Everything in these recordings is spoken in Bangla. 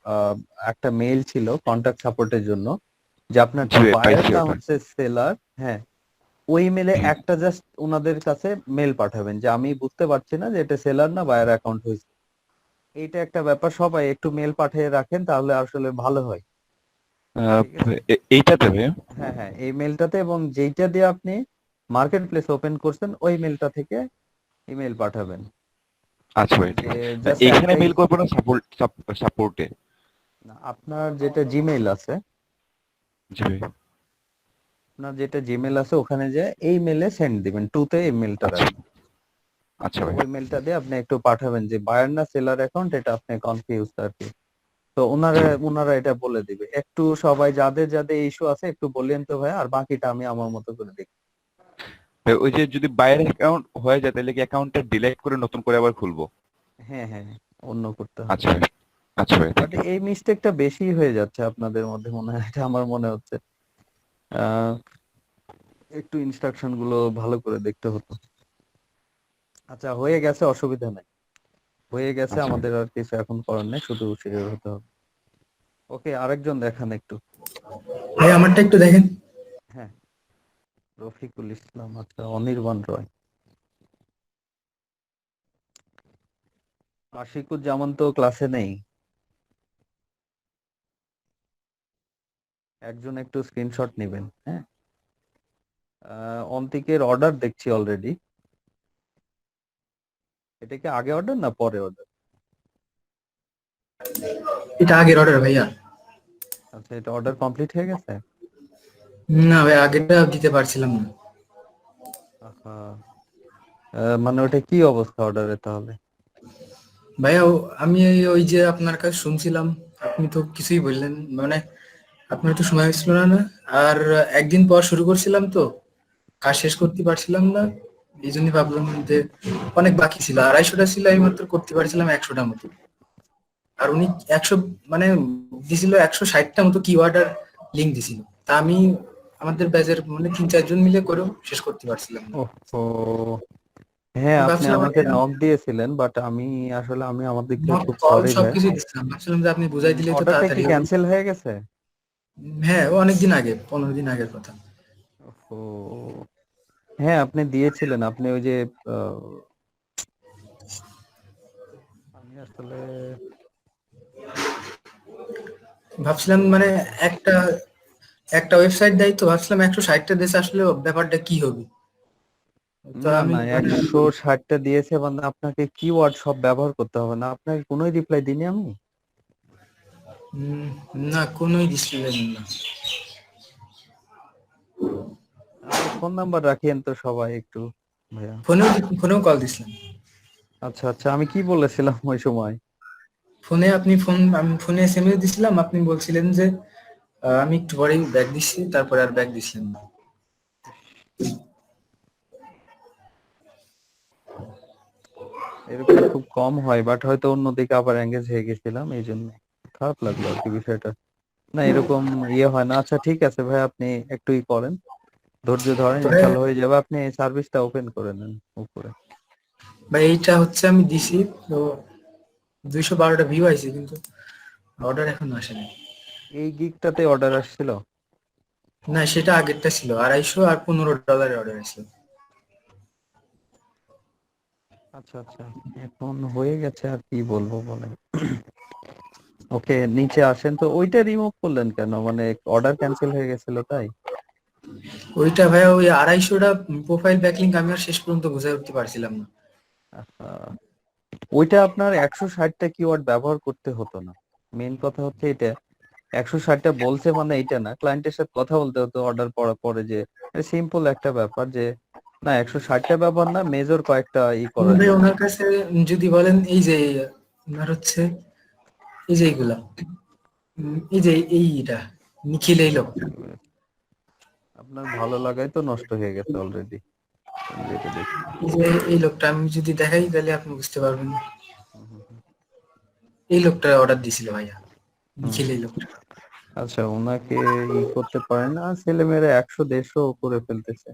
আহ, একটা মেইল ছিল কন্টাক্ট সাপোর্টের জন্য, যে আপনার জি ভাই, বায়ার পাইছি না ওটা। হচ্ছে সেলার। হ্যাঁ, ওই মেলে জি। একটা জাস্ট ওনাদের কাছে মেল পাঠাবেন যে আমি বুঝতে পারছি না যে এটা সেলার না বায়ার অ্যাকাউন্ট হয়েছে। এইটা একটা ব্যাপার, সবাই একটু মেল পাঠিয়ে রাখেন তাহলে আসলে ভালো হয়। ঠিক আছে। এইটাতে ভাই। হ্যাঁ হ্যাঁ, এই মেলটাতে, এবং যেইটা দিয়ে আপনি মার্কেট প্লেস ওপেন করছেন ওই মেলটা থেকে ইমেল পাঠাবেন। আচ্ছা ভাই, ঠিক যে আছে। জাস্ট এইখানে একটাই, মেইল করবো না সাপোর্টে? আপনার যেটা জিমেইল আছে, জি ভাই। আপনার যেটা জিমেইল আছে ওখানে যে এই মেলে সেন্ড দিবেন, টুতে এই মেলটা আচ্ছা। রাখবেন। আচ্ছা তো ভাই। ওই মেলটা দিয়ে আপনি একটু পাঠাবেন যে বায়ার না সেলার অ্যাকাউন্ট, এটা আপনি কনফিউজ আর কি। তো জি ওনারা ভাই। ওনারা এটা বলে দিবে। একটু সবাই যাদের যাদের ইস্যু আছে একটু বললেন তো ভাই, আর বাকিটা আমি আমার মতো করে দেখি। ভাই, ওই যে যদি বাইরের অ্যাকাউন্ট হয়ে যায় তাহলে কি অ্যাকাউন্টটা ডিলিট করে নতুন করে আবার খুলবো? হ্যাঁ হ্যাঁ, অন্য করতে হবে। আচ্ছা ভাই। আচ্ছা ভাই, বাট থ্যাংক ইউ। এই মিস্টেকটা বেশি হয়ে যাচ্ছে আপনাদের মধ্যে মনে হয়, এটা আমার মনে হচ্ছে। আহ একটু ইনস্ট্রাকশন গুলো ভালো করে দেখতে হতো। আচ্ছা, হয়ে গেছে, অসুবিধা নাই। হয়ে গেছে, আচ্ছা ভাই। আমাদের আর কিছু এখন করার নেই, শুধু শিওর হতে হবে। ওকে, আরেকজন দেখান একটু। ভাই আমারটা একটু দেখেন। হ্যাঁ, রফিকুল ইসলাম, আচ্ছা, অনির্বাণ রয়। আশিকুজ্জামান তো ক্লাসে নেই। একজন একটু স্ক্রিনশট নেবেন, হ্যাঁ। অন্তিকের অর্ডার দেখছি অলরেডি। এটা কি আগে অর্ডার না পরে অর্ডার? এটা আগের অর্ডার ভাইয়া। আচ্ছা, এটা অর্ডার কমপ্লিট হয়ে গেছে। না ভাই, আগেরটা দিতে পারছিলাম না। আহা, মানে ওটা কি অবস্থা অর্ডারে তাহলে? ভাইয়া আমি ওই যে আপনার কাছে শুনছিলাম, আপনি তো কিছুই বললেন, মানে আপনার তো সময় হচ্ছিল না না। আর একদিন পর শুরু করছিলাম তো, কাজ শেষ করতে পারছিলাম না। এই জন্য ভাবলাম যে অনেক বাকি ছিল, 250টা ছিল, এই মাত্র করতে পারছিলাম 100টা মতো। আর উনি 100 মানে দিছিল 160টা মতো কিওয়ার্ড আর লিঙ্ক দিছিল। তা আমি আমাদের ব্যাচের মানে 3-4 জন মিলে করেও শেষ করতে পারছিলাম না। ওহো, হ্যাঁ, আমি আপনি ভাবছিলাম আমাকে নক দিয়েছিলেন, বাট আমি আসলে আমার দিক থেকে নক খুব কল সরি ভাই। সবকিছু দিচ্ছিলাম, ভাবছিলাম যে আপনি বুঝাই দিলে তো অর্ডারটা কি তাড়াতাড়ি হবে। ক্যান্সেল হয়ে গেছে? হ্যাঁ, ও অনেকদিন আগে, 15 দিন আগের কথা। ও, হ্যাঁ, আপনি দিয়েছিলেন। আপনি ওই যে আহ, আমি আসলে ভাবছিলাম মানে একটা একটা ওয়েবসাইট দেয়, তো ভাবছিলাম 160টা দেশে আসলে ব্যাপারটা কি হবে। তো না আমি না, মানে 160টা দিয়েছে মানে আপনাকে কিওয়ার্ড সব ব্যবহার করতে হবে না, আপনাকে কোনোই রিপ্লাই দিইনি আমি। উম, না কোনোই ডিসপ্লে না। আপনি ফোন নাম্বার রাখিয়েন তো সবাই একটু, ভাইয়া। ফোনেও ফোনেও কল দিছিলাম। আচ্ছা আচ্ছা, আমি কি বলেছিলাম ওই সময়? ফোনে আপনি আমি ফোনে এসএমএস দিছিলাম, আপনি বলছিলেন যে আমি একটু পরেই ব্যাক দিচ্ছি, তারপরে আর ব্যাক দিছিলেন না। এরকম খুব কম হয়, বাট হয়তো অন্যদিকে আবার এঙ্গেজ হয়ে গেছিলাম, এই জন্য খারাপ লাগলো আর কি বিষয়টা। না, এরকম ইয়ে হয় না। আচ্ছা ঠিক আছে ভাই, আপনি একটু ই করেন, ধৈর্য ধরেন, তবে ইনশাল্লাহ হয়ে যাবে। আপনি সার্ভিসটা ওপেন করে নেন উপরে। ভাই এইটা হচ্ছে আমি দিছি তো, 212টা ভিউ আইছে, কিন্তু অর্ডার এখনো আসেনি। এই গিগটাতে অর্ডার আসছিল? না, সেটা আগেরটা ছিল 250 আর $15 অর্ডার আসছিল। আচ্ছা আচ্ছা, এখন হয়ে গেছে, আর কি বলবো বলেন। ওকে, নিচে আসেন তো। ওইটা রিমুভ করলেন কেন? মানে অর্ডার ক্যান্সেল হয়ে গেছিল তাই? ওইটা ভাইয়া ওই 250টা প্রোফাইল ব্যাকলিংক আমি আর শেষ পর্যন্ত বুঝাই উঠতে পারছিলাম না। আহ, ওইটা আপনার 160টা কিওয়ার্ড ব্যবহার করতে হতো না। মেইন কথা হচ্ছে এটা, 160টা বলছে মানে এইটা না, ক্লায়েন্টের সাথে কথা বলতে হতো অর্ডার পড়ার পরে, যে সিম্পল একটা ব্যাপার যে না, 160টা ব্যবহার না, মেজর কয়েকটা ই তুমি করার ভাই জন্য। ওনার কাছে যদি বলেন, এই যে ওনার হচ্ছে এই যে এইগুলা, এই যে এইটা নিখিল এই লোকটা, আপনার ভালো লাগাই তো নষ্ট হয়ে গেছে অলরেডি, যেটা দেখছি। এই যে এই লোকটা আমি যদি দেখাই তাহলে আপনি বুঝতে পারবেন। হুম, হুম, হুম। এই লোকটা অর্ডার দিছিল ভাইয়া, হুম। নিখিল এই লোকটা। আচ্ছা, ওনাকে ই করতে পারেন না, ছেলেমেয়েরা 100-150 করে ফেলতেছে।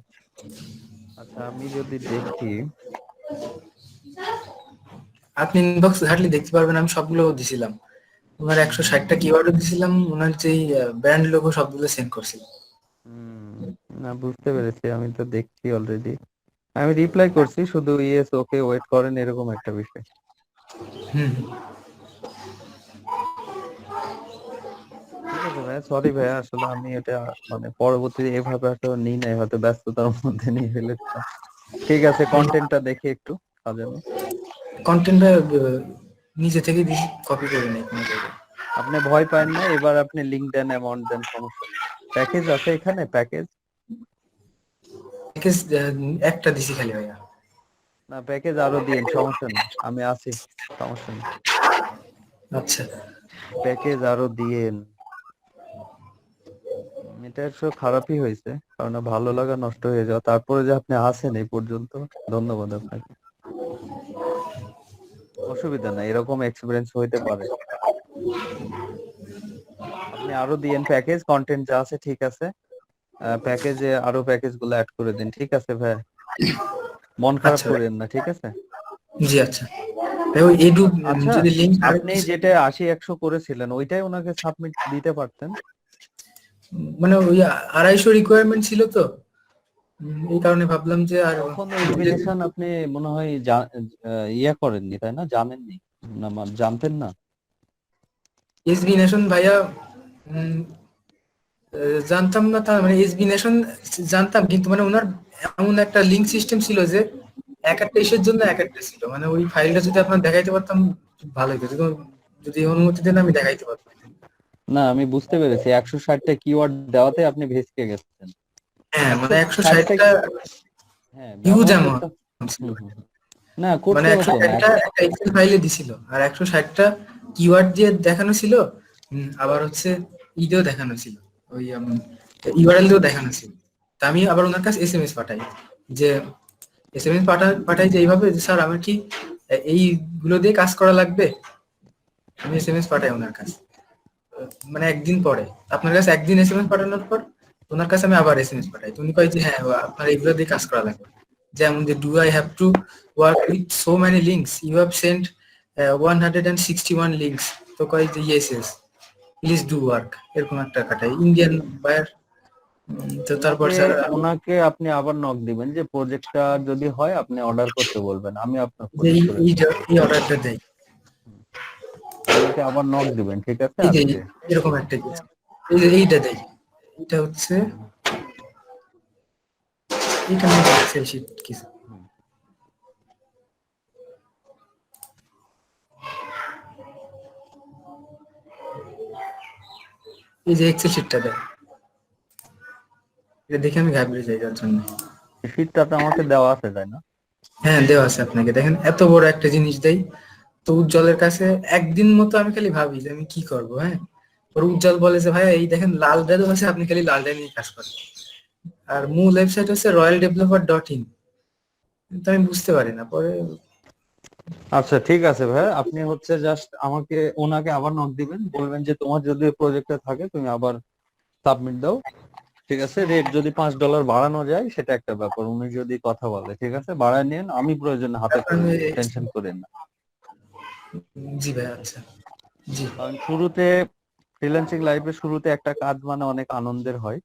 আচ্ছা, আমি যদি দেখি, আপনি ইনবক্স ঘাটলে দেখতে পারবেন, আমি সবগুলো দিছিলাম। ওনার 160টা কিওয়ার্ডও দিছিলাম, ওনার যেই ব্র্যান্ড লোগো সবগুলো সেন্ড করছিলাম। হুম, না বুঝতে পেরেছি, আমি তো দেখছি অলরেডি। আমি রিপ্লাই করছি, শুধু ইয়েস ওকে ওয়েট করেন এরকম একটা বিষয়। হুম। ঠিক আছে ভাইয়া, সরি ভাইয়া, আসলে আমি এটা মানে পরবর্তীতে এভাবে আসলে নিই নাই, হয়তো ব্যস্ততার মধ্যে নিয়ে ফেলেছিলাম। ঠিক আছে, কন্টেন্টটা দেখি একটু সাজানো। কন্টেন্টটা নিজে থেকে কপি করে নেই কোনো জায়গায়। আপনি ভয় পান না, এবার আপনি লিংক দেন, অ্যামাউন্ট দেন, সমস্যা নেই। প্যাকেজ আছে এখানে, প্যাকেজ। প্যাকেজ একটা দিছি খালি ভাইয়া। না, প্যাকেজ আরো দিয়েন, সমস্যা নেই, আমি আছি, সমস্যা নেই। আচ্ছা। প্যাকেজ আরো দিয়েন। এটা আসলে খারাপই হয়েছে, কারণ ভালো লাগা নষ্ট হয়ে যাওয়া, তারপরে যে আপনি আছেন এই পর্যন্ত, ধন্যবাদ আপনাকে। অসুবিধা নাই, এরকম এক্সপিরিয়েন্স হইতে পারে। আপনি আরো দিয়েন প্যাকেজ, কন্টেন্ট যা আছে ঠিক আছে। প্যাকেজে আরো প্যাকেজ গুলো অ্যাড করে দিন, ঠিক আছে ভাই? মন খারাপ আচ্ছা ভাই। করেন না, ঠিক আছে? জি আচ্ছা ভাই, ওই এডু আচ্ছা, যদি লিঙ্ক আর আপনি কিছু, যেটা 80-100 করেছিলেন ওইটাই ওনাকে সাবমিট দিতে পারতেন। মানে ওই 250 রিকোয়ারমেন্ট ছিল তো, এই কারণে ভাবলাম যে আর তখন এসবিনেশন আপনি মনে হয় ইয়ে করেননি, তাই না? জানেননি না, জানতেন না? এসবি নেশন ভাইয়া উম, জানতাম না, তা মানে এসবি নেশন জানতাম, কিন্তু মানে ওনার এমন একটা লিঙ্ক সিস্টেম ছিল যে এক একটা ইস্যুর জন্য এক একটা ছিল, মানে ওই ফাইলটা যদি আপনার দেখাইতে পারতাম ভালো হতো, যদি অনুমতি দেন আমি দেখাইতে পারতাম। না, আমি বুঝতে পেরেছি, 160টা কিওয়ার্ড দেওয়াতে আপনি ভেস্তে গেছেন। হ্যাঁ একশো মানে একশো ষাটটা ষাটটা হ্যাঁ, হিউজ ব্যবহার করতে। অ্যামাউন্ট ছিল হুম ভাই। হুম হুম। না, মানে করতে একশো হতো না। ষাটটা একটা এক্সেল ফাইলে দিছিল, আর 160টা কিওয়ার্ড দিয়ে দেখানো ছিল। আবার হচ্ছে ইদেও দেখানো ছিল, ওই ইউআরএল দিয়েও দেখানো ছিল। তা আমি আবার ওনার কাছে এসএমএস পাঠাই, যে এসএমএস পাঠাই যে এইভাবে, যে স্যার আমার কি এইগুলো দিয়ে কাজ করা লাগবে। আমি এসএমএস পাঠাই ওনার কাছে, মানে একদিন পরে, আপনার কাছে একদিন এসএমএস পাঠানোর পর ওনার কাছে আমি আবার এসএমএস পাঠাই, তো উনি কয় যে হ্যাঁ আপনার এগুলো দিয়ে কাজ করা লাগবে। যেমন যে do I have to work with so many links, you have sent 161 links, তো কয় যে yes yes please do work, এরকম একটা কাটাই ইন্ডিয়ান বায়ার। তো তারপর ওনাকে স্যার ওনাকে আপনি আবার নক দিবেন, যে প্রজেক্টটা যদি হয় আপনি অর্ডার করতে বলবেন, আমি আপনার এই প্রজেক্ট করে দেবো। এই অর্ডারটা দেয়, ওনাকে আবার নক দিবেন, ঠিক আছে, এই যে আজকে। এরকম একটা কিছু, এই যে এইটা দেয়, এটা হচ্ছে হুম, হুম, এইটা মনে হচ্ছে কিছু, হুম। এই যে এক্সেল শিটটা দেয়, এটা দেখে আমি ঘাবড়ে যাই যার জন্য। শীটটা তো আমাকে দেওয়া আছে, তাই না? হ্যাঁ দেওয়া আছে আপনাকে, দেখেন এত বড় একটা জিনিস দেই। তো উজ্জ্বলের কাছে একদিন মতো আমি খালি ভাবি যে আমি কি করব, হ্যাঁ। পরে উজ্জ্বল বলে যে ভাই এই দেখেন লালটা তো আছে, আপনি খালি লালটা নিয়ে কাজ করেন। আর মূল ওয়েবসাইট হচ্ছে royaldeveloper.in, তো আমি বুঝতে পারি না পরে। আচ্ছা, ঠিক আছে ভাই, আপনি হচ্ছে জাস্ট আমাকে, ওনাকে আবার নক দিবেন, বলবেন যে তোমার যদি প্রজেক্টে থাকে তুমি আবার সাবমিট দাও। ঠিক আছে, রেট যদি $5 বাড়ানো যায় সেটা একটা ব্যাপার, উনি যদি কথা বলে, ঠিক আছে, বাড়ায় নিন, আমি প্রয়োজনে হাতে তারপর করে আমি দিব, টেনশন করেন না। জি ভাই আচ্ছা। জি কারণ শুরুতে ফ্রিল্যান্সিং লাইফে শুরুতে একটা কাজ মানে অনেক আনন্দের হয়।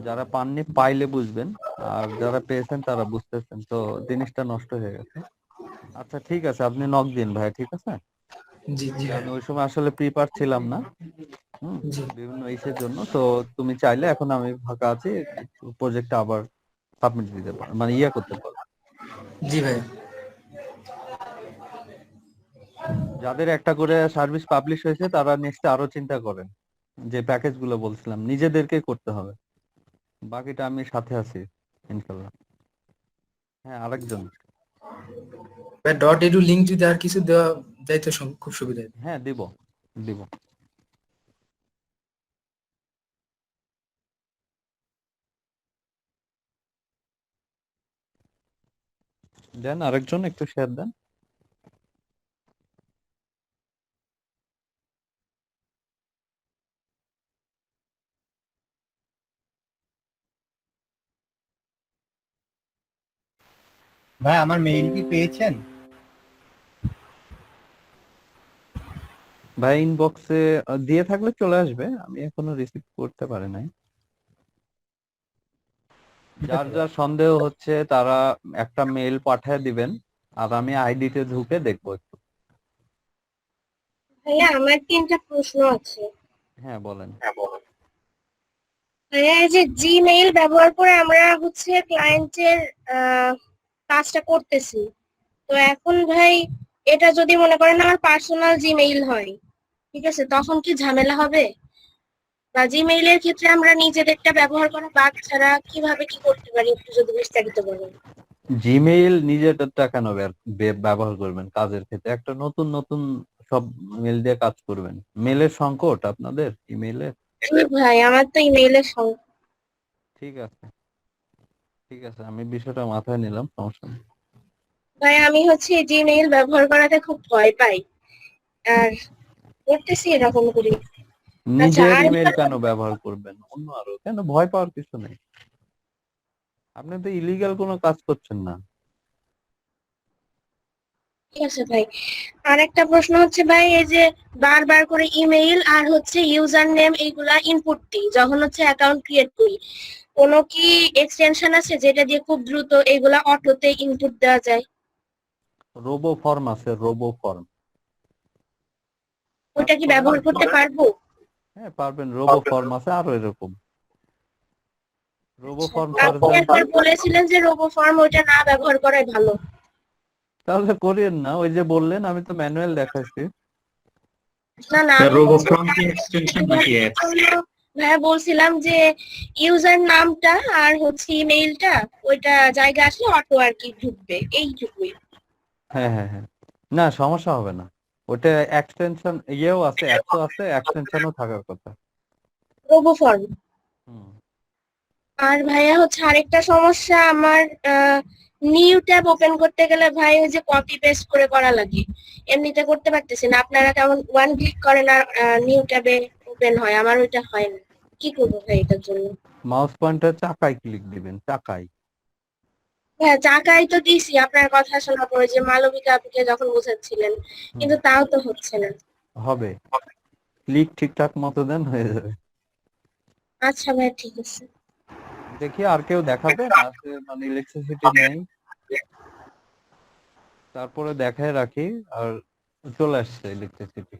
যারা পাননি পাইলে বুঝবেন, আর যারা পেয়েছেন তারা বুঝতেছেন, তো জিনিসটা নষ্ট হয়ে গেছে। আচ্ছা ঠিক আছে, আপনি নক দিন ভাই, ঠিক আছে? জি জি ভাই। আমি ওই সময় আসলে প্রিপার ছিলাম না, হুম, জি বিভিন্ন ইসের জন্য। তো তুমি চাইলে এখন আমি ফাঁকা আছি, প্রজেক্টটা আবার সাবমিট দিতে পারো, মানে ইয়ে করতে পারো। জি ভাই। যাদের একটা করে সার্ভিস পাবলিশ হয়েছে তারা নেক্সট আরো চিন্তা করেন, যে প্যাকেজ গুলো বলছিলাম নিজেদেরকে করতে হবে, বাকিটা আমি সাথে আছি, ইনশাল্লাহ। হ্যাঁ, আরেকজন। ভাই ডট এডু লিঙ্ক যদি আর কিছু দেওয়া যায় তো খুব সুবিধা হয়। হ্যাঁ, দিব দিব। দেন আরেকজন একটু শেয়ার দেন। ভাই আমার মেইল কি পেয়েছেন? ভাই ইনবক্সে দিয়ে থাকলে চলে আসবে, আমি এখনো রিসিভ করতে পারি নাই। ঠিক যার আছে ভাই। যার সন্দেহ হচ্ছে তারা একটা মেইল পাঠিয়ে দিবেন, আর আমি আইডিতে ঢুকে দেখবো একটু। ভাইয়া আমার তিনটা প্রশ্ন আছে। হ্যাঁ বলেন। ভাইয়া এই যে জিমেইল ব্যবহার করে আমরা হচ্ছে ক্লায়েন্টের কাজটা করতেছি, তো এখন ভাই এটা যদি মনে করেন আমার পার্সোনাল জিমেইল হয়, ঠিক আছে, তখন কি ঝামেলা হবে? বা জিমেইলের ক্ষেত্রে আমরা নিজেদেরটা ব্যবহার করা বাদ ছাড়া কিভাবে কি করতে পারি, একটু যদি বিস্তারিত বলেন। জিমেইল নিজেরটা কেন ব্যবহার করবেন কাজের ক্ষেত্রে? একটা নতুন নতুন সব মেল দিয়ে কাজ করবেন। মেলের সংকট আপনাদের ইমেইলে? জি ভাই, আমার তো ইমেইলের ঠিক আছে, ঠিক আছে, আমি বিষয়টা মাথায় নিলাম, সমস্যা নেই। ভাই আমি হচ্ছে জিমেইল ব্যবহার করাতে খুব ভয় পাই, আর করতেছি এরকম করি। আচ্ছা, নিজের আর ইমেল কেন ব্যবহার করবেন? অন্য আরো কেন? ভয় পাওয়ার কিছু নেই, আপনি তো ইলিগাল কোনো কাজ করছেন না। ঠিক আছে ভাই। আর একটা প্রশ্ন হচ্ছে ভাই, এই যে বারবার করে ইমেইল আর হচ্ছে ইউজার নেম এইগুলা ইনপুট দিই যখন হচ্ছে অ্যাকাউন্ট ক্রিয়েট করি, কোনো কি এক্সটেনশন আছে যেটা দিয়ে খুব দ্রুত এইগুলা অটোতে ইনপুট দেওয়া যায়? রোবো ফর্ম আছে, রোবো ফর্ম, কাজ ওইটা কি করেন। ব্যবহার করতে পারবো? হ্যাঁ পারবেন, রোবো ফর্ম আছে আরো এরকম, রোবো আচ্ছা, ফর্ম আপনি সার্ভিস। একবার বলেছিলেন যে রোবো ফর্ম ওইটা না ব্যবহার করাই ভালো। তাহলে করিয়েন না, ওই যে বললেন, আমি তো ম্যানুয়াল দেখাইছি। না না, আমি হচ্ছে রোবোফর্ম কি এক্সটেনশন নাকি অ্যাপ? ভাইয়া বলছিলাম যে ইউজার নামটা আর হচ্ছে ইমেইলটা ওইটা জায়গা আসলে অটো আর কি ঢুকবে, এইটুকুই। হ্যাঁ হ্যাঁ হ্যাঁ, না সমস্যা হবে না। ওটা এক্সটেনশন ইয়েও আছে, অ্যাপসও আছে, এক্সটেনশনও থাকার কথা। Robo form. হুম। আর ভাইয়া হচ্ছে আরেকটা সমস্যা আমার, নিউ ট্যাব ওপেন করতে গেলে ভাই ওই যে কপি পেস্ট করে করা লাগে, এমনিতে করতে পারতেছি না। আপনারা কেমন ওয়ান ক্লিক করেন আর নিউ ট্যাবে ওপেন হয়, আমার ওইটা হয় না। কি করবো ভাই এটার জন্য? মাউস পয়েন্টার চাকায় ক্লিক দিবেন, চাকায়। হ্যাঁ, চাকাই তো দিছি আপনার কথা শোনা পরে, যে মালবিকা আপুকে যখন বোঝাচ্ছিলেন, হুম। কিন্তু তাও তো হচ্ছে না। হবে, ক্লিক ঠিকঠাক মতো দেন, হয়ে যাবে। আচ্ছা ভাই, ঠিক আছে। দেখি আর কেউ দেখাবেন আছে, মানে ইলেকট্রিসিটি নেই, তারপরে দেখায় রাখি। আর চলে আসছে ইলেকট্রিসিটি,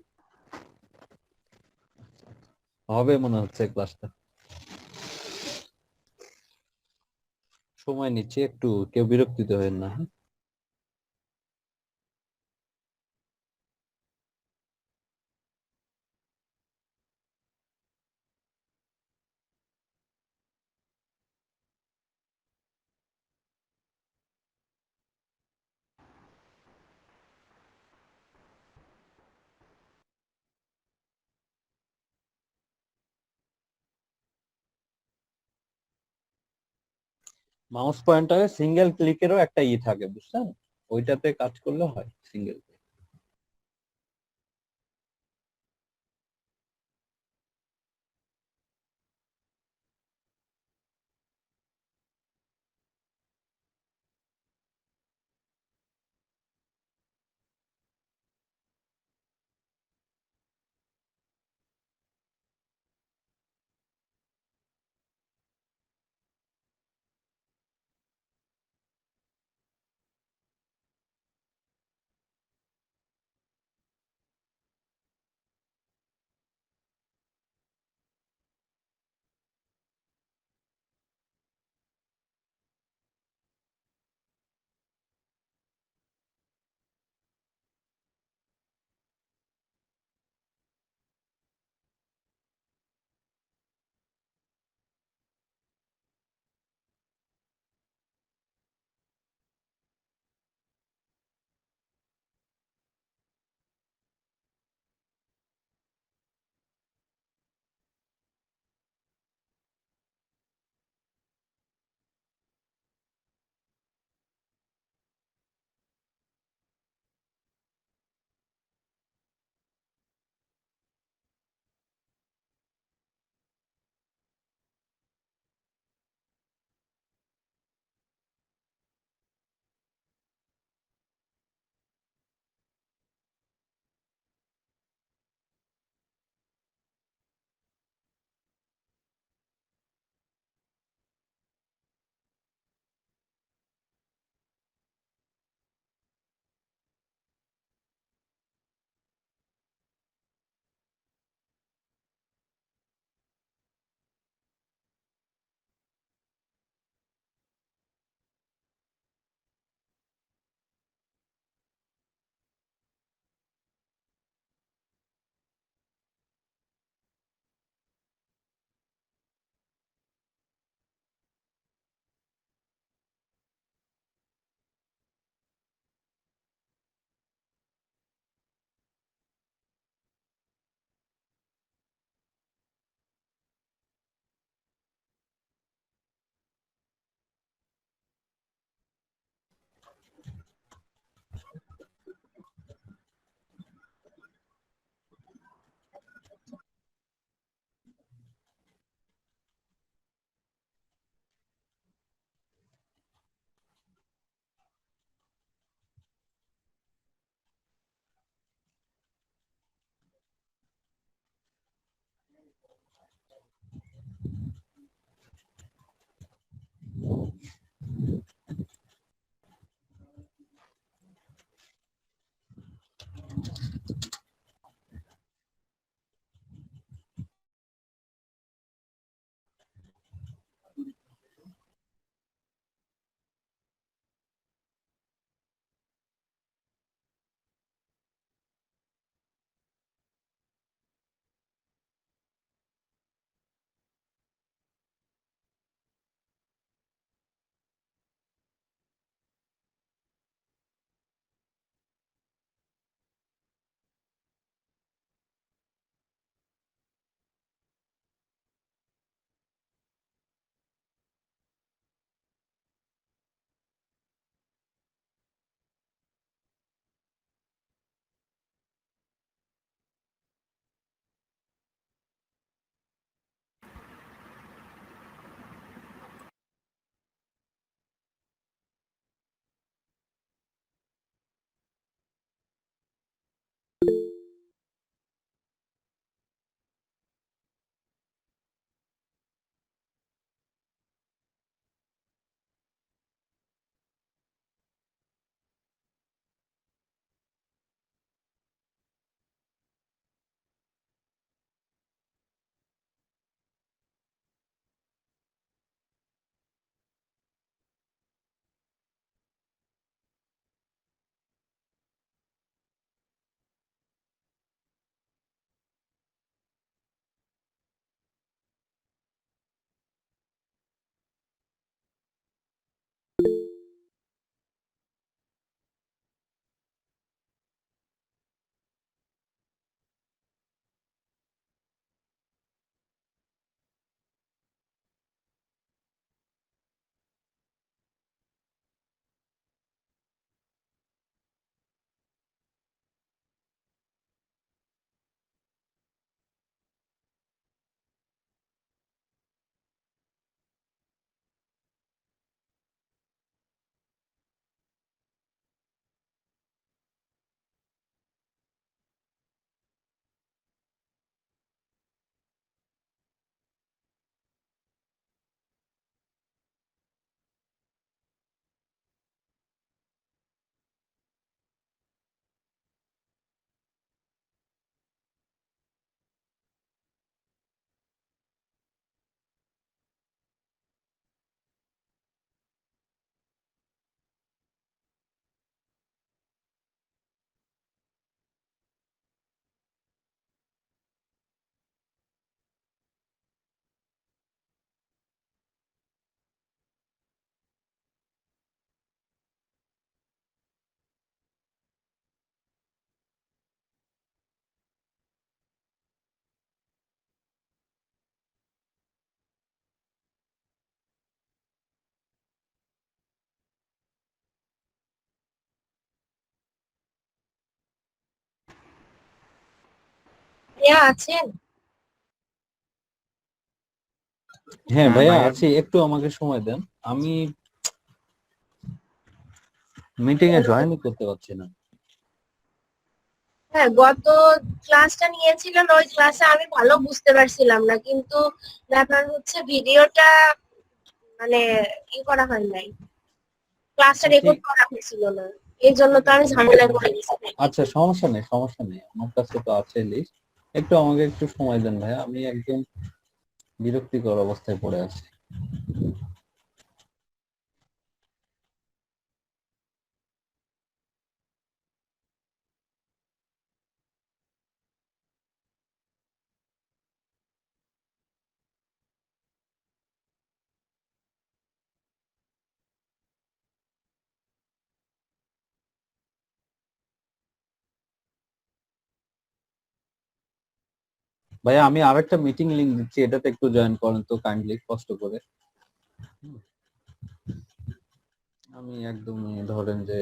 হবে মনে হচ্ছে ক্লাসটা। সময় নিচ্ছে একটু, কেউ বিরক্তিত হবেন না, হ্যাঁ? মাউস পয়েন্টারে সিঙ্গেল ক্লিকেরও একটা থাকে, বুঝছেন? ওইটাতে কাজ করলে হয় সিঙ্গেল। ভাইয়া আছেন? হ্যাঁ ভাইয়া ভাইয়া আছি, একটু আমাকে সময় দেন। আমি মিটিং এ জয়েনই করতে পারছি না। হ্যাঁ, গত ক্লাসটা নিয়েছিলেন, ওই ক্লাসে আমি ভালো বুঝতে পারছিলাম না, কিন্তু ব্যাপার হচ্ছে ভিডিওটা মানে করা হয় নাই, ক্লাসটা ঠিক রেকর্ড করা হয়েছিল না, এই জন্য ঠিক তো আমি আছে। ঝামেলায় পড়ে গেছি। আচ্ছা, সমস্যা নেই, সমস্যা নেই, আমার কাছে তো আছে লিস্ট। একটু আমাকে একটু সময় দেন ভাইয়া, আমি একদম বিরক্তিকর অবস্থায় পড়ে আছি। ভাইয়া আমি আরেকটা মিটিং লিংক দিচ্ছি, এটাতে একটু জয়েন করেন তো কাইন্ডলি, কষ্ট করে। হুম, আমি একদম ধরেন যে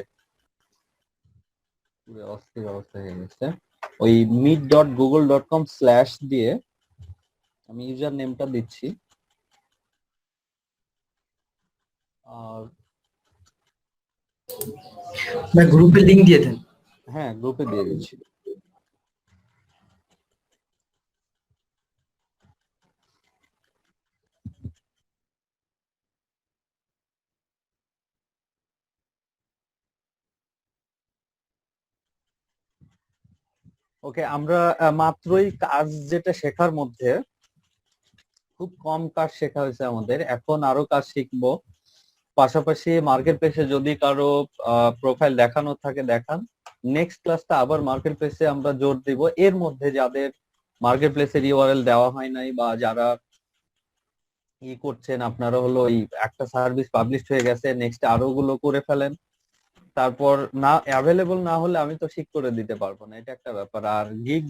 পুরো অস্থির অবস্থা হয়ে গেছে। ওই meet.google.com/ দিয়ে আমি ইউজার নেমটা দিচ্ছি, আর ভাই গ্রুপে লিংক দিয়ে দেন। হ্যাঁ গ্রুপে দিয়ে দিচ্ছি। ওকে, আমরা মাত্রই কাজ যেটা শেখার মধ্যে খুব কম কাজ শেখা হয়েছে আমাদের, এখন আরো কাজ শিখবো। পাশাপাশি মার্কেট প্লেসে যদি কারো প্রোফাইল দেখানো থাকে দেখান। নেক্সট ক্লাসটা আবার মার্কেট প্লেসে আমরা জোর দিব, এর মধ্যে যাদের মার্কেট প্লেসের ইউআরএল দেওয়া হয় নাই বা যারা করছেন আপনারা হলো এই একটা সার্ভিস পাবলিশ হয়ে গেছে, নেক্সট আরো গুলো করে ফেলেন। তারপর না অ্যাভেলেবল না হলে আমি তো ঠিক করে দিতে পারবো না, এটা একটা ব্যাপার। আর গিগ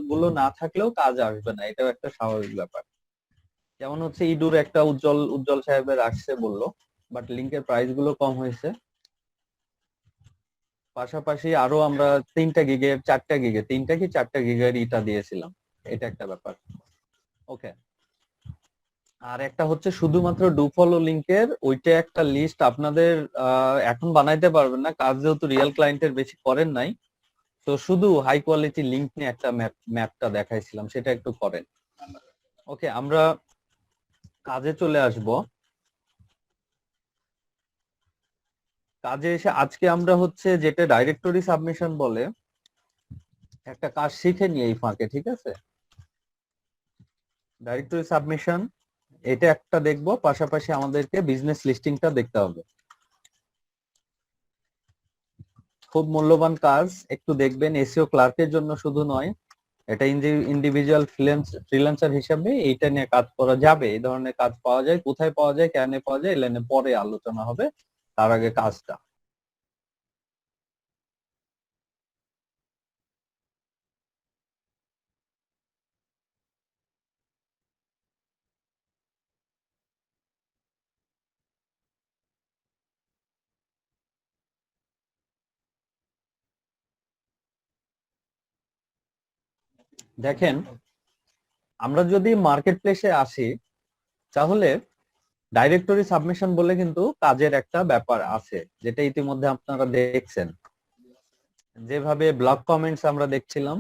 গুলো না থাকলেও কাজ আসবে না, এটাও একটা স্বাভাবিক ব্যাপার। যেমন হচ্ছে ইডুর একটা উজ্জ্বল উজ্জ্বল সাহেবের আসছে বললো, বাট লিঙ্কের প্রাইস গুলো কম হয়েছে। পাশাপাশি আরো আমরা 3টা গিগের ইটা দিয়েছিলাম, এটা একটা ব্যাপার। ওকে, আর একটা হচ্ছে শুধুমাত্র ডু ফলো লিংকের, ওইটা একটা লিস্ট আপনাদের এখন বানাইতে পারবেন না, কাজ যেহেতু রিয়েল ক্লায়েন্টের বেশি করেন নাই। তো শুধু হাই কোয়ালিটি লিংক নিয়ে একটা ম্যাপটা দেখাইছিলাম, সেটা একটু করেন। ওকে, আমরা কাজে চলে আসব। কাজে এসে আজকে আমরা হচ্ছে যেটা ডাইরেক্টরি সাবমিশন বলে একটা কাজ শিখে নিই এই ফাঁকে, ঠিক আছে? ডাইরেক্টরি সাবমিশন এটা একটা দেখবো, পাশাপাশি আমাদেরকে বিজনেস লিস্টিংটা দেখতে হবে। খুব মূল্যবান কাজ, একটু দেখবেন। এসইও ক্লার্কের জন্য শুধু নয়, এটা ইন্ডিভিজুয়াল ফ্রিল্যান্সার হিসাবে এইটা নিয়ে কাজ করা যাবে। এই ধরনের কাজ পাওয়া যায়, কোথায় পাওয়া যায়, কেন পাওয়া যায়, এলেনে পরে আলোচনা হবে। তার আগে কাজটা দেখেন। আমরা যদি মার্কেট প্লেসে আসি, তাহলে ডাইরেক্টরি সাবমিশন বলে কিন্তু কাজের একটা ব্যাপার আছে, যেটা ইতিমধ্যে আপনারা দেখছেন। যেভাবে ব্লগ কমেন্টস আমরা দেখছিলাম,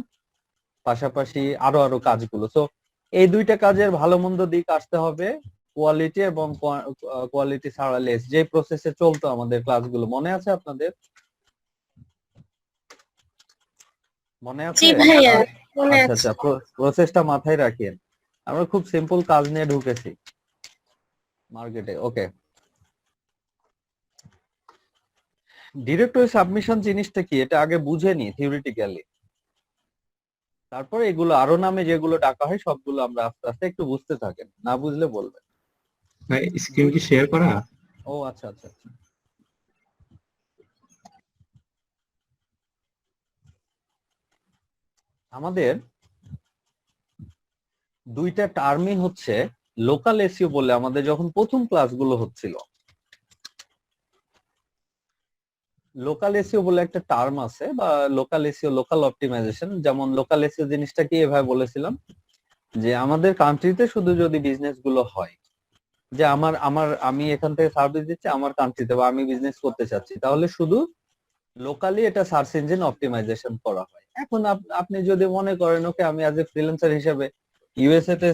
পাশাপাশি আরো আরো কাজগুলো। তো এই দুইটা কাজের ভালো মন্দ দিক আসতে হবে, কোয়ালিটি এবং কোয়ালিটি ছাড়া লেস, যে প্রসেসে চলতো আমাদের ক্লাসগুলো, মনে আছে আপনাদের? মনে আছে? জি ভাইয়া, মনে আচ্ছা আছে। আচ্ছা, প্রসেসটা মাথায় রাখেন। আমরা খুব সিম্পল কাজ নিয়ে ঢুকেছি মার্কেটে। ওকে, ডিরেক্টরি সাবমিশন জিনিসটা কি এটা আগে বুঝে নি থিওরিটিক্যালি, তারপরে এগুলো আরো নামে যেগুলো ডাকা হয় সবগুলো আমরা আস্তে আস্তে একটু বুঝতে থাকেন, না বুঝলে বলবেন। ভাই স্ক্রিন কি শেয়ার করা? ও আচ্ছা আচ্ছা আচ্ছা। আমাদের দুইটা টার্মই হচ্ছে লোকাল এসইও বলে, আমাদের যখন প্রথম ক্লাসগুলো হচ্ছিল, লোকাল এসইও বলে একটা টার্ম আছে, বা লোকাল এসইও, লোকাল অপটিমাইজেশন। যেমন লোকাল এসইও জিনিসটা কি এভাবে বলেছিলাম যে আমাদের কান্ট্রিতে শুধু যদি বিজনেস গুলো হয়, যে আমি এখান থেকে সার্ভিস দিচ্ছি আমার কান্ট্রিতে, বা আমি বিজনেস করতে চাচ্ছি, তাহলে শুধু লোকালি এটা সার্চ ইঞ্জিন অপটিমাইজেশন করা হয়। এখন আপনি যদি মনে করেন ওকে আমি অ্যাজ এ ফ্রিল্যান্সার হিসেবে ইউএসএ তে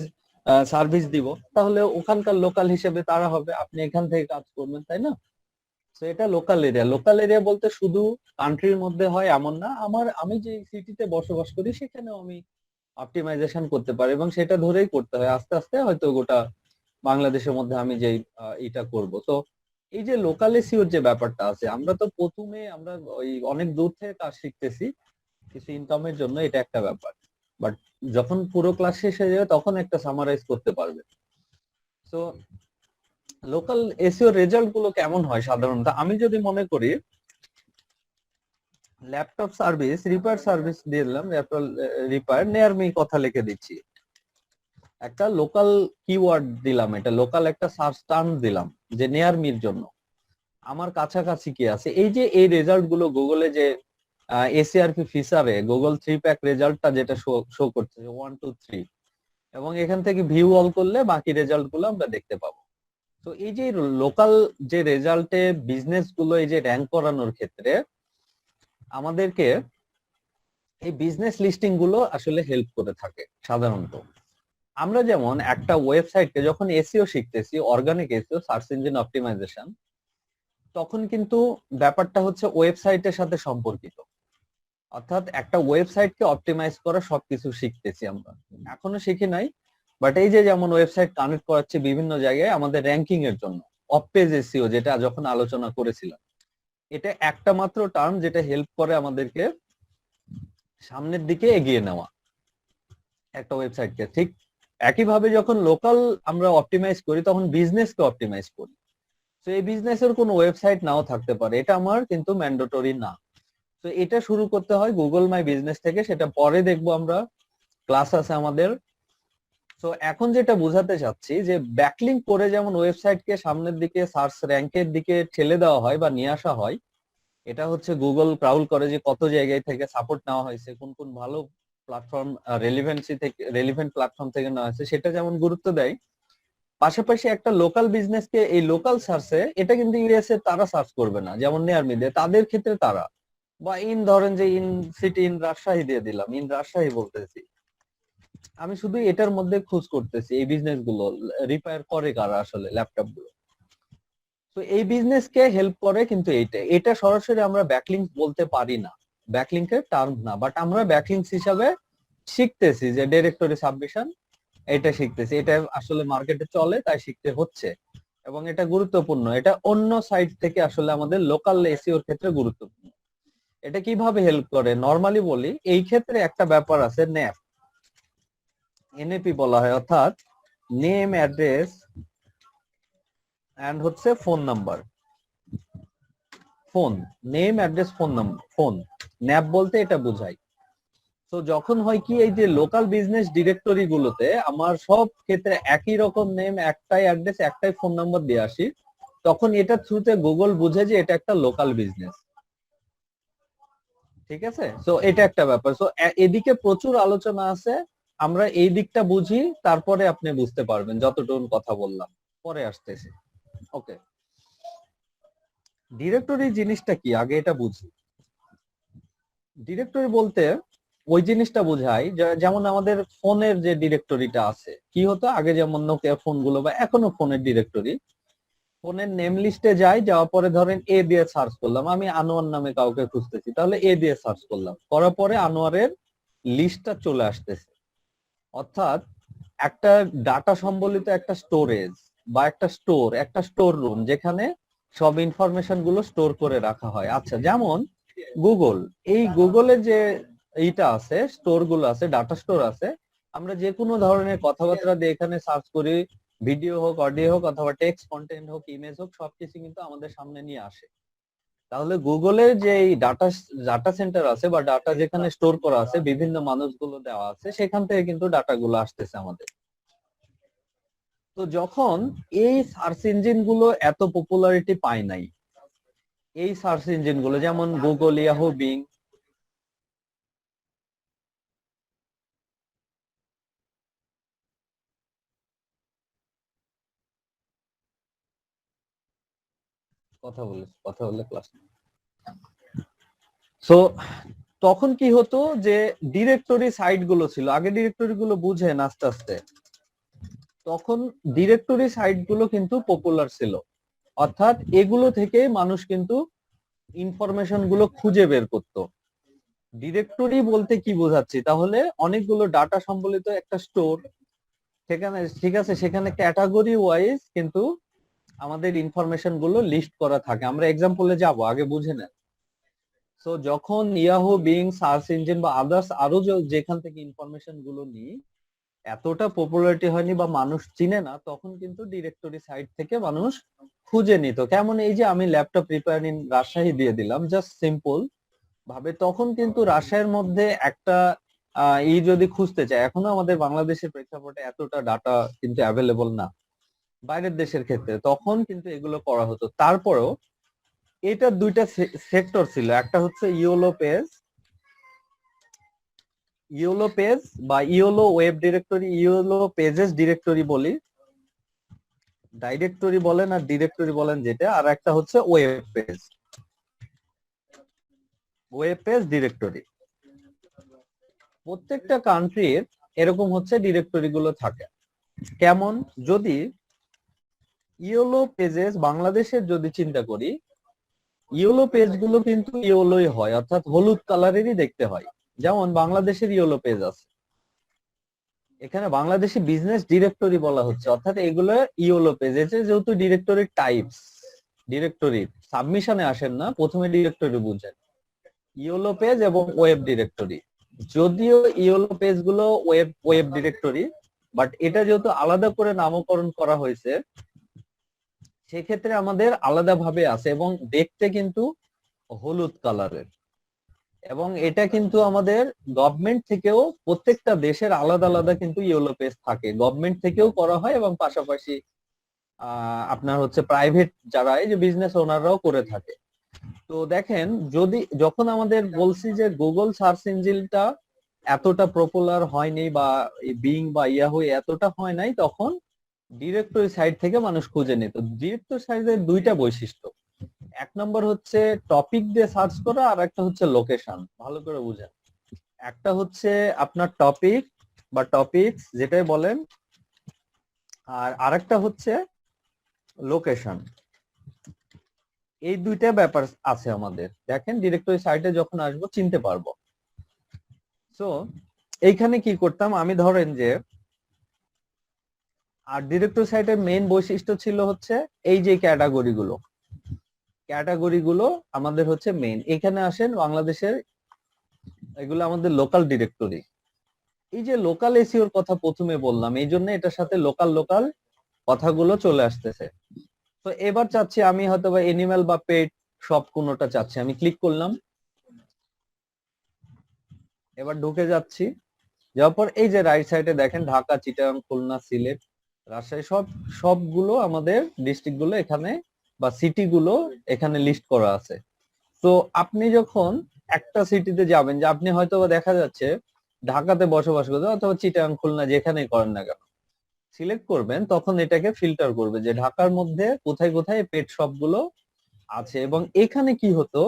সার্ভিস দিব, তাহলে ওখানকার লোকাল হিসেবে তারা হবে, আপনি এখান থেকে কাজ করবেন, তাই না? তো এটা লোকাল এরিয়া। লোকাল এরিয়া বলতে শুধু কান্ট্রির মধ্যে হয় এমন না, আমি যে সিটিতে বসবাস করি সেখানেও আমি অপটিমাইজেশন করতে পারি, এবং সেটা ধরেই করতে হয়। আস্তে আস্তে হয়তো গোটা বাংলাদেশের মধ্যে আমি যে এটা করব। তো এই যে লোকাল এসইওর যে ব্যাপারটা আছে, আমরা তো প্রথমে আমরা ওই অনেক দূর থেকে কাজ শিখতেছি কিছু ইনকামের জন্য, এটা একটা ব্যাপার। বাট যখন পুরো ক্লাস শেষ হয়ে যাবে তখন একটা সামারাইজ করতে পারবে। তো লোকাল এসইও রেজাল্ট গুলো কেমন হয় সাধারণত, আমি যদি মনে করি ল্যাপটপ সার্ভিস, রিপেয়ার সার্ভিস দিয়ে দিলাম, রিপেয়ার নিয়ার মি কথা লিখে দিচ্ছি, একটা লোকাল কিওয়ার্ড দিলাম, এটা লোকাল একটা সার্চ টার্ম দিলাম যে নিয়ার মির জন্য আমার কাছাকাছি কি আছে। এই যে এই রেজাল্ট গুলো গুগলে যে এসিআরপি ফিচারে গুগল 3 প্যাক রেজাল্টটা যেটা শো করছে 1 2 3, এবং এখান থেকে ভিউ অল করলে বাকি রেজাল্ট গুলো আমরা দেখতে পাবো। তো এই যে লোকাল যে রেজাল্টে বিজনেস গুলো এই যে র্যাঙ্ক করানোর ক্ষেত্রে আমাদেরকে এই বিজনেস লিস্টিং গুলো আসলে হেল্প করে থাকে সাধারণত। আমরা যেমন একটা ওয়েবসাইটকে যখন এসইও শিখতেছি, organic SEO, search engine optimization, তখন কিন্তু ব্যাপারটা হচ্ছে ওয়েবসাইটের সাথে সম্পর্কিত। অর্থাৎ একটা ওয়েবসাইটকে অপটিমাইজ করা সবকিছু শিখতেছি আমরা, এখনো শিখি নাই। বাট এই যে যেমন ওয়েবসাইট কানেক্ট করাচ্ছে বিভিন্ন জায়গায় আমাদের র্যাঙ্কিং এর জন্য, অফ পেজ এসইও যেটা যখন আলোচনা করেছিলাম, এটা একটা মাত্র টার্ম যেটা হেল্প করে আমাদেরকে সামনের দিকে এগিয়ে নেওয়া একটা ওয়েবসাইটকে। ঠিক একইভাবে যখন লোকাল আমরা অপটিমাইজ করি তখন বিজনেসকে অপটিমাইজ করি। তো এই বিজনেসের কোনো ওয়েবসাইট নাও থাকতে পারে, এটা আমার কিন্তু ম্যান্ডেটরি না। তো এটা শুরু করতে হয় গুগল মাই বিজনেস থেকে, সেটা পরে দেখবো আমরা, ক্লাস আছে আমাদের। তো এখন যেটা বোঝাতে চাচ্ছি যে ব্যাকলিংক করে যেমন ওয়েবসাইটকে সামনের দিকে সার্চ র্যাঙ্কের দিকে ঠেলে দেওয়া হয় বা নিয়ে আসা হয়, এটা হচ্ছে গুগল ক্রাউল করে যে কত জায়গায় থেকে সাপোর্ট নেওয়া হয়েছে, কোন কোন ভালো প্ল্যাটফর্ম, রেলিভেন্ট প্ল্যাটফর্ম থেকে নেওয়া হয়েছে, সেটা যেমন গুরুত্ব দেয়, পাশাপাশি একটা লোকাল বিজনেসকে এই লোকাল সার্চে, এটা কিন্তু ইউএস এ তারা সার্চ করবে না, যেমন নেয়ার মিডে তাদের ক্ষেত্রে তারা বা ইন ধরেন যে ইন সিটি ইন রাজশাহী দিয়ে দিলাম, ইন রাজশাহী বলতেছি, আমি শুধু এটার মধ্যে খোঁজ করতেছি এই বিজনেস গুলো রিপেয়ার করে কারা আসলে ল্যাপটপ গুলো। তো এই বিজনেস কে হেল্প করে কিন্তু এটা সরাসরি আমরা ব্যাকলিংক বলতে পারি না, ব্যাকলিংকের টার্ম না, বাট আমরা ব্যাকলিংস হিসাবে শিখতেছি যে ডিরেক্টরি সাবমিশন, এটা শিখতেছি, এটা আসলে মার্কেটে চলে তাই শিখতে হচ্ছে এবং এটা গুরুত্বপূর্ণ। এটা অন্য সাইট থেকে আসলে আমাদের লোকাল এসইওর ক্ষেত্রে গুরুত্বপূর্ণ। এটা কিভাবে হেল্প করে নরমালি বলি, এই ক্ষেত্রে একটা ব্যাপার আছে ন্যাপ, এনএপি বলা হয়, অর্থাৎ নেম অ্যাড্রেস এন্ড হচ্ছে phone number. Phone, name address phone number, phone, nap বলতে এটা বোঝায়। তো যখন হয় কি এই যে লোকাল বিজনেস ডিরেক্টরি গুলোতে আমার সব ক্ষেত্রে একই রকম নেম, একটাই অ্যাড্রেস, একটাই ফোন নাম্বার দিয়ে আসি, তখন এটা থ্রুতে গুগল বুঝে যে এটা একটা লোকাল বিজনেস। ঠিক আছে, তো এটা একটা ব্যাপার। তো এদিকে প্রচুর আলোচনা আছে, আমরা এই দিকটা বুঝি, তারপরে আপনি বুঝতে পারবেন যতটুকু কথা বললাম, পরে আসতেছি। ওকে, ডিরেক্টরি জিনিসটা কি আগে এটা বুঝি। ডিরেক্টরি বলতে ওই জিনিসটা বোঝায় যেমন আমাদের ফোনের যে ডিরেক্টরিটা আছে, কি হতো আগে, যেমন নোকিয়া ফোন গুলো বা এখনো ফোনের ডিরেক্টরি, ফোনের নেম লিস্টে যাই, যাওয়ার পরে ধরেন এ দিয়ে সার্চ করলাম, আমি আনোয়ার নামে কাউকে খুঁজতেছি, তাহলে এ দিয়ে সার্চ করলাম, করার পরে আনোয়ারের লিস্টটা চলে আসতেছে। অর্থাৎ একটা ডাটা সম্বলিত একটা স্টোরেজ বা একটা স্টোর, একটা স্টোর রুম যেখানে সব ইনফরমেশন গুলো স্টোর করে রাখা হয়। আচ্ছা, যেমন গুগল, এই গুগলের যে এইটা আছে, স্টোর গুলো আছে, ডাটা স্টোর আছে, আমরা যে কোনো ধরনের কথাবার্তা দিয়ে এখানে সার্চ করি, ভিডিও হোক, অডিও হোক, অথবা টেক্সট কন্টেন্ট হোক, ইমেজ হোক, সবকিছু কিন্তু আমাদের সামনে নিয়ে আসে। তাহলে গুগলের যে এই ডাটা ডাটা সেন্টার আছে বা ডাটা যেখানে স্টোর করা আছে, বিভিন্ন মানুষগুলো দেওয়া আছে, সেখান থেকে কিন্তু ডাটা গুলো আসতেছে আমাদের। তো যখন এই সার্চ ইঞ্জিন গুলো এত পপুলারিটি পায় নাই, এই সার্চ ইঞ্জিন গুলো যেমন গুগল, ইয়াহু, বিং, কথা বলে ক্লাস। সো তখন কি হতো যে ডিরেক্টরি সাইট গুলো ছিল, আগে ডিরেক্টরি গুলো বুঝেন আস্তে আস্তে, তখন ডিরেক্টরি সাইট গুলো কিন্তু পপুলার ছিল, অর্থাৎ এগুলো থেকে মানুষ কিন্তু ইনফরমেশন গুলো খুঁজে বের করতো। ডিরেক্টরি বলতে কি বোঝাচ্ছি, তাহলে অনেকগুলো ডাটা সম্বলিত একটা স্টোর, সেখানে ঠিক আছে, সেখানে ক্যাটাগরি ওয়াইজ কিন্তু আমাদের ইনফরমেশন গুলো লিস্ট করা থাকে। আমরা এক্সাম্পলে যাব, আগে বুঝে নেন। সো যখন ইয়াহু, বিং, সার্চ ইঞ্জিন বা আদার্স আরো যেখান থেকে ইনফরমেশন গুলো নিই, এতটা পপুলারিটি হয়নি বা মানুষ চিনে না, তখন কিন্তু ডিরেক্টরি সাইট থেকে মানুষ খুঁজে নিত। কেমন, এই যে আমি ল্যাপটপ রিপেয়ার ইন রাজশাহী দিয়ে দিলাম জাস্ট সিম্পল ভাবে, তখন কিন্তু রাজশাহীর মধ্যে একটা এই যদি খুঁজতে চায়, এখনো আমাদের বাংলাদেশের প্রেক্ষাপটে এতটা ডাটা কিন্তু অ্যাভেলেবল না বাইরের দেশের ক্ষেত্রে, তখন কিন্তু এগুলো করা হতো। তারপরেও এটা দুইটা সেক্টর ছিল, একটা হচ্ছে ইওলো পেজ, ইওলো পেজ বা yellow web directory, yellow pages directory বলি, ডাইরেক্টরি বলেন আর ডিরেক্টরি বলেন যেটা, আর একটা হচ্ছে web page, web page directory. প্রত্যেকটা কান্ট্রির এরকম হচ্ছে ডিরেক্টরি গুলো থাকে। কেমন, যদি ইওলো পেজেস বাংলাদেশের যদি চিন্তা করি, ইওলো পেজ গুলো কিন্তু ইওলোই হয়, অর্থাৎ হলুদ কালারেরই দেখতে হয়। যেমন বাংলাদেশের ইওলো পেজ আছে, এখানে বাংলাদেশি বিজনেস ডিরেক্টরি বলা হচ্ছে, অর্থাৎ এগুলো ইওলো পেজ। যেহেতু ডিরেক্টরি টাইপস, ডিরেক্টরি সাবমিশনে আসেন না, প্রথমে ডিরেক্টরি বুঝেন, ইওলো পেজ এবং ওয়েব ডিরেক্টরি। যদিও ইওলো পেজ গুলো ওয়েব ডিরেক্টরি, বাট এটা যেহেতু আলাদা করে নামকরণ করা হয়েছে, সেক্ষেত্রে আমাদের আলাদা ভাবে আছে এবং দেখতে কিন্তু হলুদ কালারের। এবং এটা কিন্তু আমাদের গভর্নমেন্ট থেকেও, প্রত্যেকটা দেশের আলাদা আলাদা কিন্তু ইয়েলো পেজ থাকে, গভর্নমেন্ট থেকেও করা হয় এবং পাশাপাশি আপনার হচ্ছে প্রাইভেট যারা এই যে বিজনেস ওনাররাও করে থাকে। তো দেখেন, যখন আমাদের বলছি যে গুগল সার্চ ইঞ্জিনটা এতটা পপুলার হয়নি বা বিং বা ইয়াহু এতটা হয় নাই, তখন ডিরেক্টরি সাইট থেকে মানুষ খুঁজে নিত। ডিরেক্টরি সাইটের দুইটা বৈশিষ্ট্য, এক নম্বর হচ্ছে টপিক দিয়ে সার্চ করা, আর একটা হচ্ছে লোকেশন। ভালো করে বুঝেন, একটা হচ্ছে আপনার টপিক বা টপিকস যেটাই বলেন, আর আরেকটা হচ্ছে লোকেশন। এই দুইটা ব্যাপার আছে আমাদের। দেখেন ডিরেক্টরি সাইটে যখন আসবো চিনতে পারবো। সো এইখানে কি করতাম আমি, ধরেন যে আর ডিরেক্টরি সাইটের মেইন বৈশিষ্ট্য ছিল হচ্ছে এই যে ক্যাটাগরিগুলো আমাদের হচ্ছে মেইন। এখানে আসেন বাংলাদেশের, এগুলো আমাদের লোকাল ডিরেক্টরি। এই যে লোকাল এসইওর কথা প্রথমে বললাম, এই জন্য এটার সাথে লোকাল লোকাল কথাগুলো চলে আসতেছে। তো এবার চাচ্ছি আমি হয়তো বা এনিম্যাল বা পেট সব কোনোটা চাচ্ছি, আমি ক্লিক করলাম, এবার ঢুকে যাচ্ছি। যাওয়ার পর এই যে রাইট সাইডে দেখেন ঢাকা, চিটাগাং, খুলনা, সিলেট, রাজশাহী, সবগুলো আমাদের ডিস্ট্রিক্ট গুলো এখানে বা সিটি গুলো এখানে লিস্ট করা আছে। তো আপনি যখন একটা সিটিতে যাবেন, যে আপনি হয়তো বা দেখা যাচ্ছে ঢাকাতে বসবাস করতে অথবা চিটাগাং, খুলনা যেখানেই করেন না কেন, সিলেক্ট করবেন, তখন এটাকে ফিল্টার করবে যে ঢাকার মধ্যে কোথায় কোথায় পেট শপ গুলো আছে। এবং এখানে কি হতো,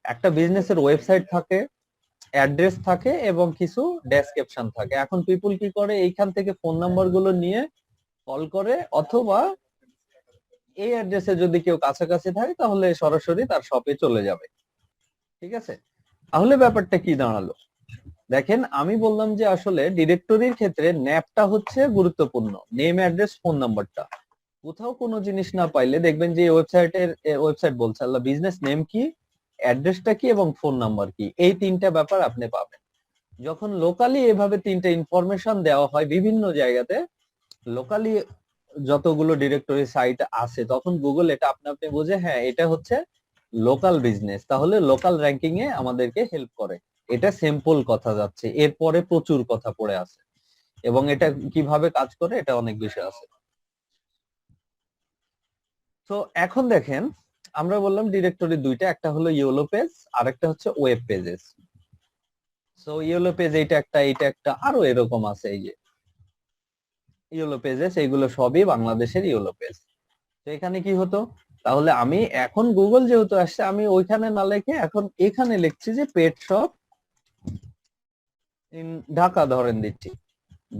একটা বিজনেসের ওয়েবসাইট থাকে, অ্যাড্রেস থাকে এবং কিছু ডেসক্রিপশন থাকে। এখন পিপল কি করে, এইখান থেকে ফোন নাম্বার গুলো নিয়ে কল করে, অথবা এই অ্যাড্রেসে যদি কেউ কাছাকাছি থাকে তাহলে সরাসরি তার শপে চলে যাবে। ঠিক আছে, তাহলে ব্যাপারটা কি দাঁড়ালো? দেখেন আমি বললাম যে আসলে ডিরেক্টরির ক্ষেত্রে ন্যাপটা হচ্ছে গুরুত্বপূর্ণ, নেম, অ্যাড্রেস, ফোন নাম্বারটা। কোথাও কোনো জিনিস না পাইলে দেখবেন যে ওয়েবসাইট বলছে আল্লাহ বিজনেস নেম কি, অ্যাড্রেসটা কি এবং ফোন নাম্বার কি, এই তিনটা ব্যাপার আপনি পাবেন। যখন লোকালি এভাবে তিনটা ইনফরমেশন দেওয়া হয় বিভিন্ন জায়গাতে, লোকালি যতগুলো ডিরেক্টরি সাইট আছে, তখন গুগল এটা আপনি আপনি বুঝে হ্যাঁ এটা হচ্ছে লোকাল বিজনেস, তাহলে লোকাল র্যাঙ্কিং এ আমাদেরকে হেল্প করে। এটা সিম্পল কথা যাচ্ছে, এরপরে প্রচুর কথা পড়ে আছে এবং এটা কিভাবে কাজ করে এটা অনেক বিষয় আছে। তো এখন দেখেন আমরা বললাম ডিরেক্টরি দুইটা, একটা হলো ইয়েলো পেজ আর একটা হচ্ছে web pages. So yellow page এইটা একটা আরো এরকম আছে, এই যে ইয়েলো পেজেস, এইগুলো সবই বাংলাদেশের ইয়েলো পেজ। তো এখানে কি হতো, তাহলে আমি এখন গুগল যেহেতু আসছে, আমি ওইখানে না লিখে এখন এখানে লিখছি যে পেট শপ ইন ঢাকা ধরেন দিচ্ছি,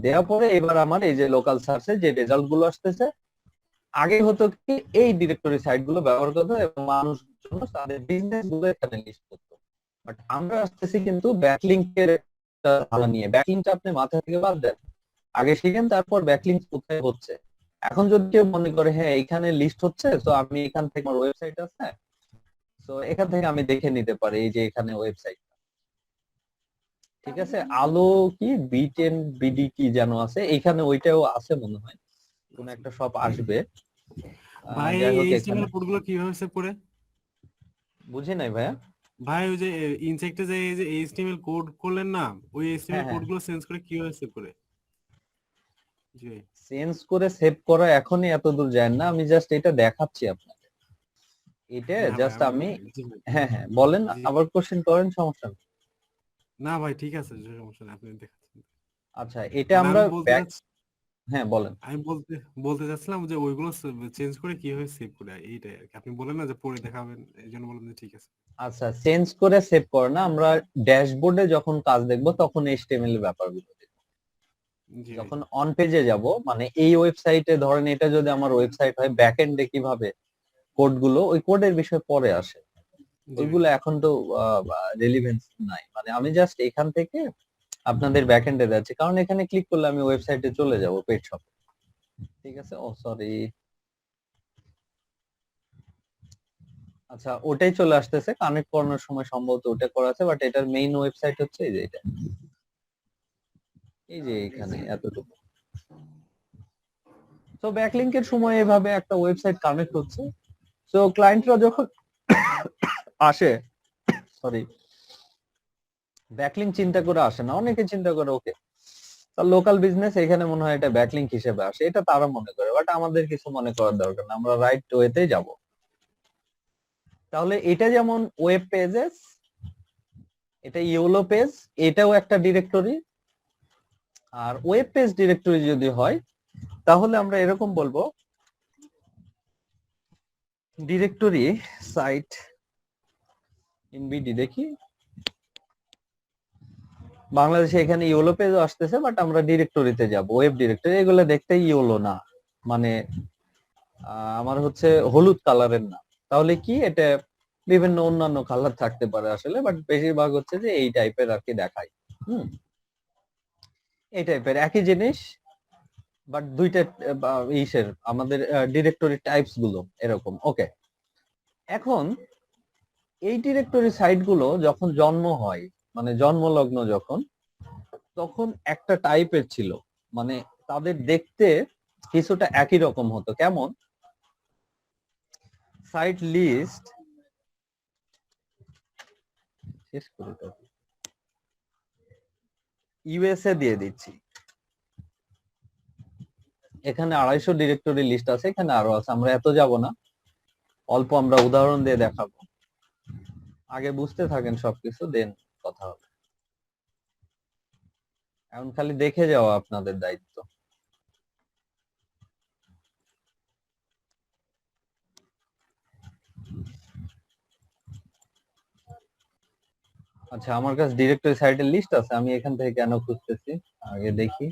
দেওয়ার পরে এবার আমার এই যে লোকাল সার্চে যে রেজাল্ট গুলো আসতেছে, আগে হতো কি এই ডিরেক্টরি সাইট গুলো ব্যবহার করতো এবং মানুষজন তাদের বিজনেস গুলো এখানে লিস্ট করতো। বাট আমরা আসতেছি কিন্তু ব্যাকলিংকের ধারণা নিয়ে। ব্যাকলিংটা আপনি মাথা থেকে বাদ দেন, আগে শিখেন তারপর ব্যাকলিং কোথায় হচ্ছে। এখন যদি কেউ মনে করে হ্যাঁ এখানে লিস্ট হচ্ছে, তো আমি এখান থেকে আমার ওয়েবসাইট আছে, তো এখান থেকে আমি দেখে নিতে পারি এই যে এখানে ওয়েবসাইট। ঠিক আছে, আলো কি বি10 বিডি কি যেন আছে, এখানে ওইটাও আছে মনে হয়, কোন একটা শপ আসবে। ভাই যাই হোক, এখানে এইচটিএমএল কোডগুলো কিভাবে সেভ করে? বুঝি নাই ভাইয়া। ভাই ওই যে ইনসেক্টে যে এই যে এইচটিএমএল কোড করলেন না, ওই হ্যাঁ এইচটিএমএল হ্যাঁ, কোডগুলো চেঞ্জ করে কিভাবে সেভ করে? জি ভাই। চেঞ্জ করে সেভ করা এখনই এত দূর যায় না, আমি জাস্ট এটা দেখাচ্ছি আপনাকে। এটা না ভাই জাস্ট আমি, জি ভাই। হ্যাঁ হ্যাঁ বলেন, জি। আবার কোশ্চেন করেন, সমস্যা নেই। না ভাই ঠিক আছে, সমস্যা নেই, আপনি দেখাচ্ছেন। আচ্ছা এটা মানে আমরা আমি বলতে ব্যাক, চাচ্ছি, হ্যাঁ বলেন। আমি বলতে চাচ্ছিলাম যে ওইগুলো চেঞ্জ করে কিভাবে সেভ করে, এইটাই আর কি। আপনি বলেন না যে পড়ে দেখাবেন, এই জন্য বললাম যে ঠিক আছে। আচ্ছা চেঞ্জ করে সেভ করে না, আমরা ড্যাশবোর্ডে যখন কাজ দেখব তখন এইচটিএমএল এর ব্যাপারগুলো দেখব। জি ভাই। যখন অন পেজে যাব, মানে এই ওয়েবসাইটে ধরেন এটা যদি আমার ওয়েবসাইট হয়, ব্যাক এন্ডে কিভাবে কোডগুলো, ওই কোডের বিষয় পরে আসে, জি ভাই। ওইগুলো এখন তো রেলিভেন্স নাই। মানে আমি জাস্ট এখান থেকে আপনাদের ব্যাক এন্ডে যাচ্ছি, কারণ এখানে ক্লিক করলে আমি ওয়েবসাইটে চলে যাব পেজ শপ। ঠিক আছে, ও সরি, আচ্ছা ওটাই চলে আসতেছে, কানেক্ট করানোর সময় সম্ভবত ওটা করা আছে, বাট এটার মেইন ওয়েবসাইট হচ্ছে এই যে এটা, এই যে এখানে এতটুকু। তো ব্যাকলিংকের সময় এভাবে একটা ওয়েবসাইট কানেক্ট হচ্ছে। তো ক্লায়েন্টরা যখন আসে, সরি, ব্যাকলিংক চিন্তা করে আসে না, অনেকে চিন্তা করে ওকে তার লোকাল বিজনেস, এখানে মনে হয় এটা ব্যাকলিংক হিসেবে আসে, এটা তারা মনে করে, বাট আমাদের কিছু মনে করার দরকার না, আমরা রাইট ওয়েতেই যাব। তাহলে এটা যেমন ওয়েব পেজেস, এটা ইয়েলো পেজ, এটাও একটা ডিরেক্টরি। আর ওয়েব পেজ ডিরেক্টরি যদি হয় তাহলে আমরা এরকম বলবো ডিরেক্টরি সাইট ইনবিডি দেখি, বাংলাদেশে এখানে ইওলো পেজও আসতেছে, বাট আমরা ডিরেক্টরিতে যাব, ওয়েব ডিরেক্টরি। এগুলো দেখতে ইওলো না, মানে আমার হচ্ছে হলুদ কালারের না, তাহলে কি এটা বিভিন্ন অন্যান্য কালার থাকতে পারে আসলে, বাট বেশিরভাগ হচ্ছে যে এই টাইপের আর কি দেখায়। এই টাইপের একই জিনিস, বাট দুইটা ইসের আমাদের ডিরেক্টরি টাইপস গুলো এরকম। ওকে, এখন এই ডিরেক্টরি সাইট গুলো যখন জন্ম হয়, মানে জন্মলগ্ন যখন, তখন একটা টাইপের ছিল, মানে তাদের দেখতে কিছুটা একই রকম হতো। কেমন? সাইট লিস্ট শেষ করে দাও, ইউএসএ দিয়ে দিচ্ছি। এখানে 250 ডিরেক্টরি লিস্ট আছে, এখানে আরো আছে, আমরা এত যাব না, অল্প আমরা উদাহরণ দিয়ে দেখাবো। আগে বুঝতে থাকেন সবকিছু, দেন কথা হবে। এখন খালি দেখে যাওয়া আপনাদের দায়িত্ব। আচ্ছা, আমার কাছে ডিরেক্টরি সাইটের লিস্ট আছে, আমি এখান থেকে কেন খুঁজতেছি আগে দেখি।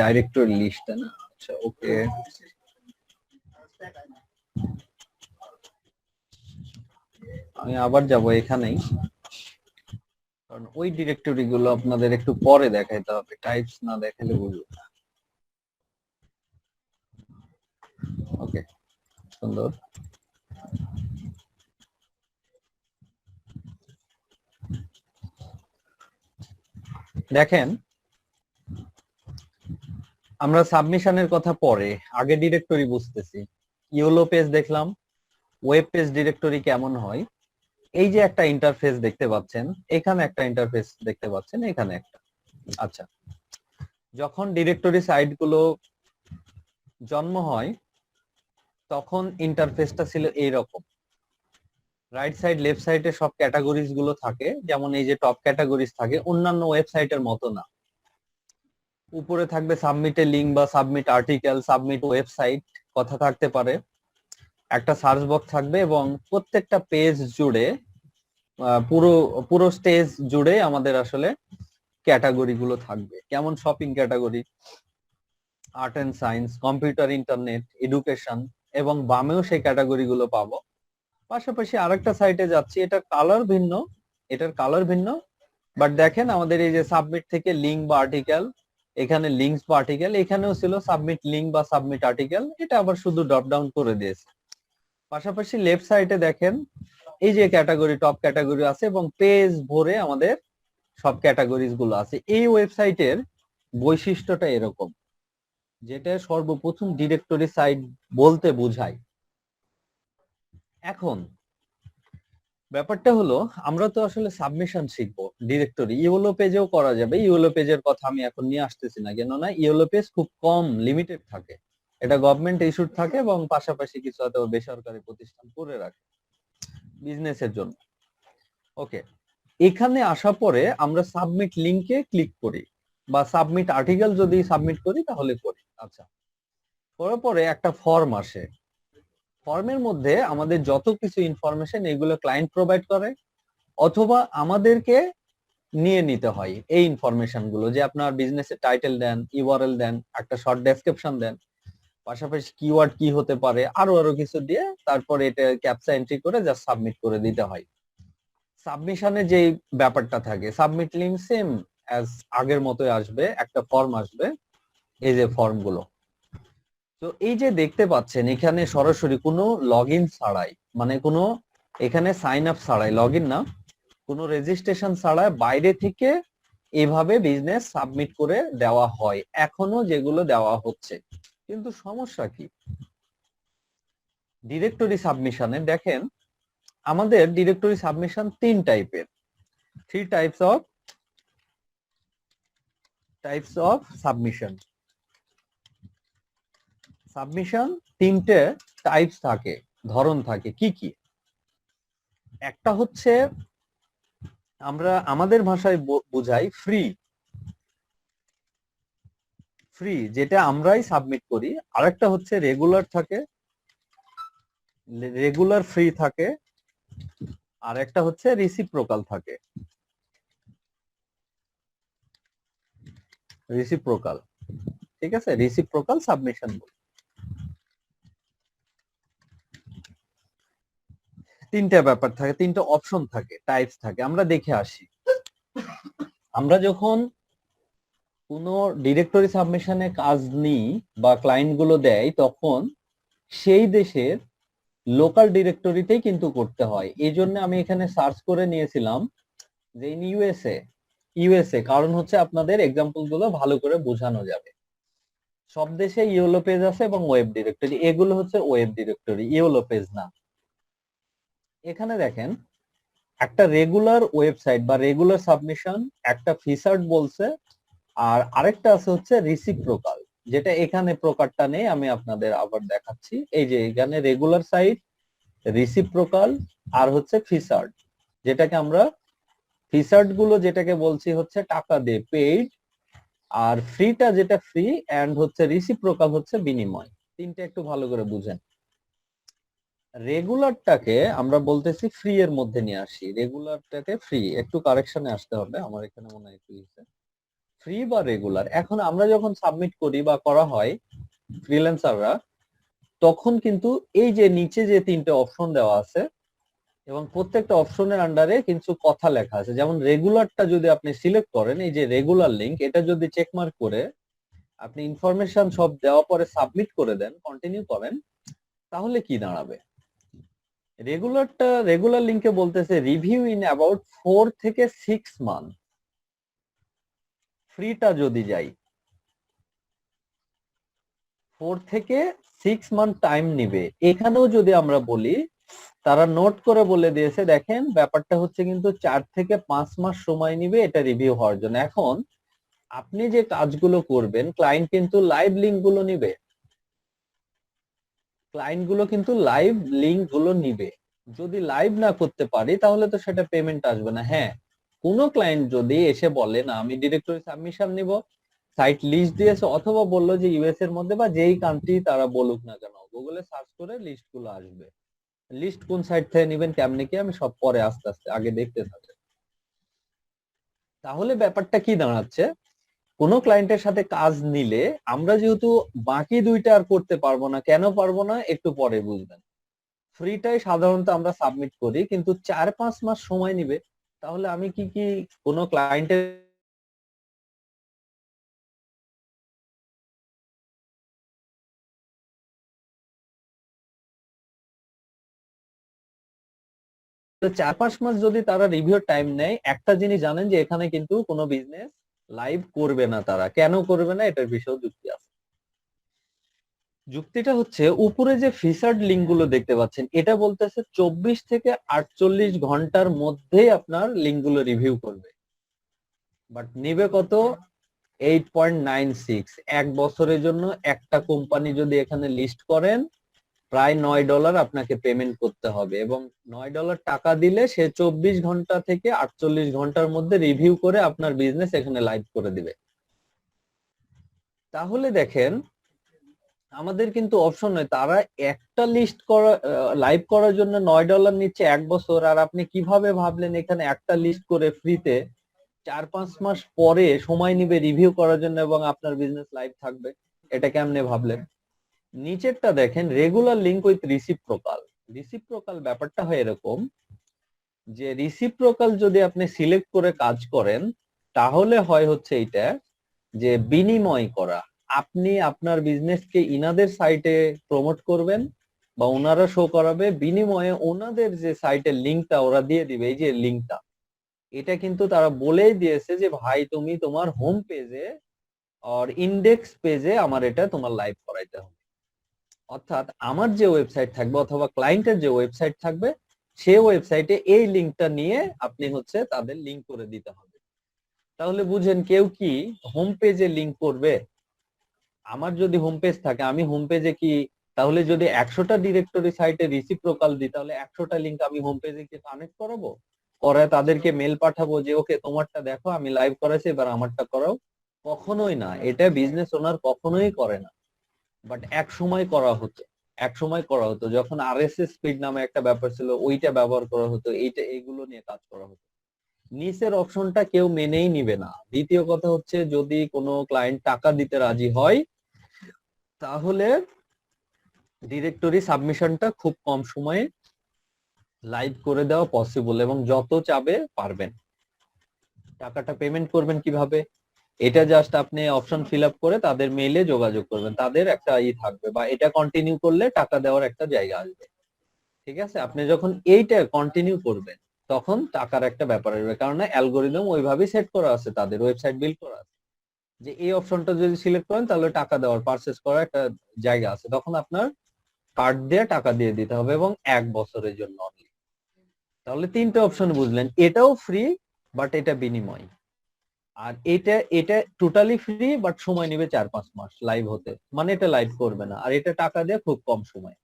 ডাইরেক্টরি লিস্ট না? আচ্ছা, ওকে, আমি আবার যাব এখানেই, কারণ ওই ডিরেক্টরি গুলো আপনাদের একটু পরে দেখাইতে হবে, টাইপস না দেখালে বুঝবো না। ওকে, সুন্দর। দেখেন, আমরা সাবমিশনের কথা পরে, আগে ডিরেক্টরি বুঝতেছি। ইওলো পেজ দেখলাম, ওয়েব পেজ ডিরেক্টরি কেমন হয়। এই যে একটা ইন্টারফেস দেখতে পাচ্ছেন, এখানে একটা ইন্টারফেস দেখতে পাচ্ছেন, এখানে একটা। আচ্ছা, যখন ডিরেক্টরি সাইট গুলো জন্ম হয়, তখন ইন্টারফেসটা ছিল এইরকম। রাইট সাইড লেফট সাইডে সব ক্যাটাগরিজ গুলো থাকে, যেমন এই যে টপ ক্যাটাগরিজ থাকে, অন্যান্য ওয়েবসাইটের মতো না। উপরে থাকবে সাবমিট এ লিঙ্ক বা সাবমিট আর্টিকেল, সাবমিট ওয়েবসাইট কথা থাকতে পারে, একটা সার্চ বক্স থাকবে, এবং প্রত্যেকটা পেজ জুড়ে পুরো পুরো স্টেজ জুড়ে আমাদের আসলে ক্যাটাগরি গুলো থাকবে। কেমন? Shopping category, art and science, computer, internet, education, এবং বামেও সেই ক্যাটাগরি গুলো পাবো। পাশাপাশি আরেকটা সাইটে যাচ্ছি, এটার কালার ভিন্ন, এটার কালার ভিন্ন, বাট দেখেন আমাদের এই যে সাবমিট থেকে লিঙ্ক বা আর্টিকেল, এখানে লিঙ্কস বা আর্টিকেল, এখানেও ছিল সাবমিট লিঙ্ক বা সাবমিট আর্টিকেল, এটা আবার শুধু ড্রপ ডাউন করে দিয়েছে। পাশাপাশি লেফট সাইডে দেখেন এই যে ক্যাটাগরি, টপ ক্যাটাগরি আছে, এবং পেজ ভরে আমাদের সব ক্যাটাগরিজ গুলো আছে। এই ওয়েবসাইটের বৈশিষ্ট্যটা এরকম, যেটা সর্বপ্রথম ডিরেক্টরি সাইট বলতে বোঝায়। এখন ব্যাপারটা হলো, আমরা তো আসলে সাবমিশন শিখবো ডিরেক্টরি, ইওলো পেজেও করা যাবে। ইওলো পেজের কথা আমি এখন নিয়ে আসতেছি না, কেননা ইওলো পেজ খুব কম লিমিটেড থাকে, এটা গভর্নমেন্ট ইস্যুড থাকে, এবং পাশাপাশি কিছু হয়তো বেসরকারি প্রতিষ্ঠান করে রাখে বিজনেসের জন্য। ওকে, এখানে আসা পরে আমরা সাবমিট লিংকে ক্লিক করি, বা সাবমিট আর্টিকেল যদি সাবমিট করি তাহলে করি। আচ্ছা, করার পরে একটা ফর্ম আসে, ফর্মের মধ্যে আমাদের যত কিছু ইনফরমেশন এগুলো ক্লায়েন্ট প্রোভাইড করে, অথবা আমাদেরকে নিয়ে নিতে হয় এই ইনফরমেশন গুলো, যে আপনার বিজনেসের টাইটেল দেন, ইউআরএল দেন, একটা শর্ট ডেসক্রিপশন দেন, পাশাপাশি কিওয়ার্ড কি হতে পারে, আরো কিছু দিয়ে তারপরে এটা ক্যাপচা এন্ট্রি করে জাস্ট সাবমিট করে দিতে হয়। সাবমিশনে যে ব্যাপারটা থাকে, সাবমিট লিংক সেম অ্যাজ আগের মতোই আসবে, একটা ফর্ম আসবে, এই যে ফর্ম গুলো। তো এই যে দেখতে পাচ্ছেন এখানে সরাসরি কোনো লগ ইন ছাড়াই, মানে কোনো এখানে সাইন আপ ছাড়াই, লগ ইন না, কোনো রেজিস্ট্রেশন ছাড়াই বাইরে থেকে এভাবে বিজনেস সাবমিট করে দেওয়া হয়, এখনো যেগুলো দেওয়া হচ্ছে। কিন্তু সমস্যা কি? ডিরেক্টরি সাবমিশনে দেখেন, আমাদের ডিরেক্টরি সাবমিশন 3 টাইপের, 3 টাইপস অফ সাবমিশন। সাবমিশন তিনটে টাইপস থাকে, ধরন থাকে। কি কি? একটা হচ্ছে আমরা আমাদের ভাষায় বোঝাই ফ্রি, ফ্রি যেটা আমরাই সাবমিট করি। আরেকটা হচ্ছে রেগুলার থাকে, রেগুলার ফ্রি থাকে। আর একটা হচ্ছে রিসিপ্রোকাল থাকে, রিসিপ্রোকাল। ঠিক আছে, রিসিপ্রোকাল সাবমিশন। তিনটা ব্যাপার থাকে, তিনটা অপশন থাকে, টাইপস থাকে। আমরা দেখে আসি। আমরা যখন কোনো ডিরেক্টরি সাবমিশনে কাজ নিই বা ক্লায়েন্ট গুলো দেয়, তখন সেই দেশের লোকাল ডিরেক্টরিতেই কিন্তু করতে হয়। এই জন্য আমি এখানে সার্চ করে নিয়েছিলাম যে ইন ইউএসএ, ইউএসএ, কারণ হচ্ছে আপনাদের এক্সাম্পল গুলো ভালো করে বোঝানো যাবে। সব দেশে ইয়েলো পেজ আছে এবং ওয়েব ডিরেক্টরি, এগুলো হচ্ছে ওয়েব ডিরেক্টরি, ইয়েলো পেজ না। এখানে দেখেন একটা রেগুলার ওয়েবসাইট বা রেগুলার সাবমিশন, একটা ফিচার্ড বলছে, আর আরেকটা আছে হচ্ছে রিসিপ্রোকাল, যেটা এখানে প্রকারটা নেই, আমি আপনাদের আবার দেখাচ্ছি। এই যে এখানে রেগুলার সাইট, রিসিপ্রোকাল, আর হচ্ছে ফিচার্ড, যেটাকে আমরা ফিচার্ড গুলো যেটাকে বলছি হচ্ছে টাকা দিয়ে পেইড, আর ফ্রিটা যেটা ফ্রি, এন্ড হচ্ছে রিসিপ্রোকাল হচ্ছে বিনিময়। তিনটা একটু ভালো করে বুঝেন। রেগুলারটাকে আমরা বলতেছি ফ্রি এর মধ্যে নিয়ে আসি, রেগুলারটাকে ফ্রি, একটু কারেকশনে আসতে হবে, আমার এখানে মনে হয় একটু ফ্রি বা রেগুলার। এখন আমরা যখন সাবমিট করি বা করা হয় ফ্রিল্যান্সাররা, তখন কিন্তু এই যে নিচে যে তিনটে অপশন দেওয়া আছে এবং প্রত্যেকটা অপশনের আন্ডারে কিছু কথা লেখা আছে। যেমন রেগুলারটা যদি আপনি সিলেক্ট করেন, এই যে রেগুলার লিংক, এটা যদি চেকমার্ক করে আপনি ইনফরমেশন সব দেওয়া পরে সাবমিট করে দেন, কন্টিনিউ করেন, তাহলে কি দাঁড়াবে? রেগুলার লিংকে বলতেছে রিভিউ ইন অ্যাবাউট 4 থেকে 6 মান্থ। ফ্রিটা যদি যাই 4 থেকে 6 মান্থ টাইম নিবে। এখানেও যদি আমরা বলি, তারা নোট করে বলে দিয়েছে, দেখেন ব্যাপারটা হচ্ছে কিন্তু 4 থেকে 5 মাস সময় নিবে এটা রিভিউ হওয়ার জন্য। এখন আপনি যে কাজগুলো করবেন, ক্লায়েন্ট কিন্তু লাইভ লিংক গুলো নিবে, ক্লায়েন্ট গুলো কিন্তু লাইভ লিংক গুলো নিবে। যদি লাইভ না করতে পারি তাহলে তো সেটা পেমেন্ট আসবে না। হ্যাঁ, কোন ক্লায়েন্ট যদি এসে বলে না আমি ডিরেক্টরি সাবমিশন নিব, সাইট লিস্ট দিয়েছে, অথবা বললো যে ইউএস এর মধ্যে বা যেই কান্ট্রি তারা বলুক না কেন, গুগলে সার্চ করে লিস্ট গুলো আসবে। লিস্ট কোন সাইট থেকে নেবেন, কেমনে কি, আমি সব পরে আস্তে আস্তে, আগে দেখতে থাকবে। তাহলে ব্যাপারটা কি দাঁড়াচ্ছে, কোন ক্লায়েন্টের সাথে কাজ নিলে আমরা যেহেতু বাকি দুইটা আর করতে পারবো না, কেন পারবো না একটু পরে বুঝবেন। ফ্রিটাই সাধারণত আমরা সাবমিট করি, কিন্তু 4-5 মাস সময় নিবে। তাহলে আমি কি কোন ক্লায়েন্টের তো 4-5 মাস যদি তারা রিভিউ টাইম নেয়, একটা জিনিস জানেন যে এখানে কিন্তু কোনো বিজনেস লাইভ করবে না। তারা কেন করবে না, এটার বিষয়ে যুক্তি আছে। যুক্তিটা হচ্ছে উপরে যে ফিচার্ড লিংক গুলো দেখতে পাচ্ছেন, এটা বলতেছে 24 থেকে 48 ঘন্টার মধ্যেই আপনার লিংক গুলো রিভিউ করবে। বাট নিবে কত? 8.96। এক বছরের জন্য একটা কোম্পানি যদি এখানে লিস্ট করেন, প্রায় $9 আপনাকে পেমেন্ট করতে হবে, এবং $9 টাকা দিলে সে 24 ঘন্টা থেকে 48 ঘন্টার মধ্যে রিভিউ করে আপনার বিজনেস এখানে লাইভ করে দিবে। তাহলে দেখেন আমাদের কিন্তু অপশন নয়, তারা একটা লিস্ট করা লাইভ করার জন্য $9 নিচ্ছে এক বছর, আর আপনি কিভাবে ভাবলেন এখানে একটা লিস্ট করে ফ্রিতে 4-5 মাস পরে সময় নিবে রিভিউ করার জন্য এবং আপনার বিজনেস লাইভ থাকবে? এটা কেমনে ভাবলেন? নিচেরটা দেখেন, regular link with reciprocal. Reciprocal ব্যাপারটা হয় এরকম যে রিসিপ্রোকাল যদি আপনি সিলেক্ট করে কাজ করেন, তাহলে হয় হচ্ছে এইটা যে বিনিময় করা। আপনি আপনার বিজনেসকে ইনাদের সাইটে প্রমোট করবেন বা ওনারা শো করাবে, বিনিময়ে ওনাদের যে সাইটের লিংকটা ওরা দিয়ে দিবে, এই যে লিংকটা, এটা কিন্তু তারা বলেই দিয়েছে যে ভাই তুমি তোমার হোম পেজে আর ইন্ডেক্স পেজে আমার এটা তোমার লাইভ করাইতে হবে। অর্থাৎ আমার যে ওয়েবসাইট থাকবে অথবা ক্লায়েন্টের যে ওয়েবসাইট থাকবে, সেই ওয়েবসাইটে এই লিংকটা নিয়ে আপনি হচ্ছে তাদের লিংক করে দিতে হবে। তাহলে বুঝেন, কেউ কি হোম পেজে লিংক করবে? আমার যদি হোম পেজ থাকে, আমি হোম পেজে কি, তাহলে যদি 100টা ডিরেক্টরি সাইটে রিসিপ্রোকাল দিই, তাহলে 100টা লিংক আমি হোম পেজে কি কানেক্ট করাবো, করায় তাদেরকে মেল পাঠাবো যে ওকে তোমারটা দেখো আমি লাইভ করেছি এবার আমারটা করাও? কখনোই না, এটা বিজনেস ওনার কখনোই করে না। বাট এক সময় করা হতো, এক সময় করা হতো যখন আরএসএস স্পিড নামে একটা ব্যাপার ছিল, ওইটা ব্যবহার করা হতো, এইটা এগুলো নিয়ে কাজ করা হতো। নিচের অপশনটা কেউ মেনেই নিবে না। দ্বিতীয় কথা হচ্ছে, যদি কোনো ক্লায়েন্ট টাকা দিতে রাজি হয় তাহলে ডিরেক্টরি সাবমিশনটা খুব কম সময়ে লাইভ করে দেওয়া পসিবল, এবং যত চাবে পারবেন। টাকাটা পেমেন্ট করবেন কিভাবে, এটা জাস্ট আপনি অপশন ফিল আপ করে তাদের মেইলে যোগাযোগ করবেন, তাদের একটা থাকবে, বা এটা কন্টিনিউ করলে টাকা দেওয়ার একটা জায়গা আসবে। ঠিক আছে, আপনি যখন এইটা কন্টিনিউ করবেন তখন টাকার একটা ব্যাপার আসবে, কারণ অ্যালগোরিদম ওইভাবেই সেট করা আছে, তাদের ওয়েবসাইট বিল্ড করা আছে যে এই অপশনটা যদি সিলেক্ট করেন তাহলে টাকা দেওয়ার, পারচেস করার একটা জায়গা আছে, তখন আপনার কার্ড দিয়ে টাকা দিয়ে দিতে হবে, এবং 1 বছরের জন্য only। তাহলে 3টে অপশন বুঝলেন, এটাও ফ্রি বাট এটা বিনিময়, আর এটা এটা টোটালি ফ্রি বাট সময় নেবে 4-5 মাস লাইভ হতে, মানে এটা লাইভ করবে না, আর এটা টাকা দিয়ে খুব কম সময়।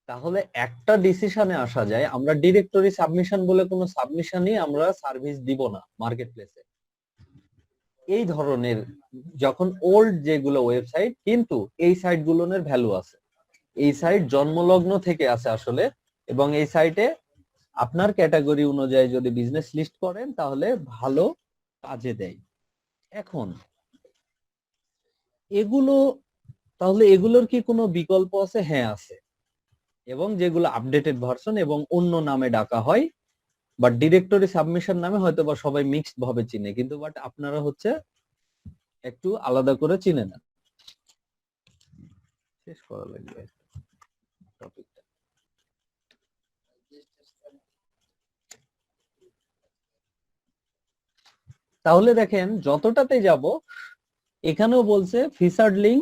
তাহলে একটা ডিসিশনে আসা যায়, আমরা ডিরেক্টরি সাবমিশন বলে কোনো সাবমিশনই আমরা সার্ভিস দিব না মার্কেট প্লেসে। এই ধরনের যখন ওল্ড যেগুলো ওয়েবসাইট, কিন্তু এই সাইট গুলোর ভ্যালু আছে, এই সাইট জন্মলগ্ন থেকে আছে আসলে, এবং এই সাইটে আপনার ক্যাটাগরি অনুযায়ী যদি বিজনেস লিস্ট করেন তাহলে ভালো কাজে দেয়। এখন এগুলো, তাহলে এগুলোর কি কোনো বিকল্প আছে? হ্যাঁ আছে, এবং যেগুলো আপডেটেড ভার্সন এবং অন্য নামে ডাকা হয়, বাট ডিরেক্টরি সাবমিশন নামে হয়তো বা সবাই মিক্সড ভাবে চিনে, কিন্তু বাট আপনারা হচ্ছে একটু আলাদা করে চিনে নেন। শেষ করা লাগবে টপিকটা। তাহলে দেখেন যতটাতে যাব, এখানেও বলছে ফিচার্ড লিংক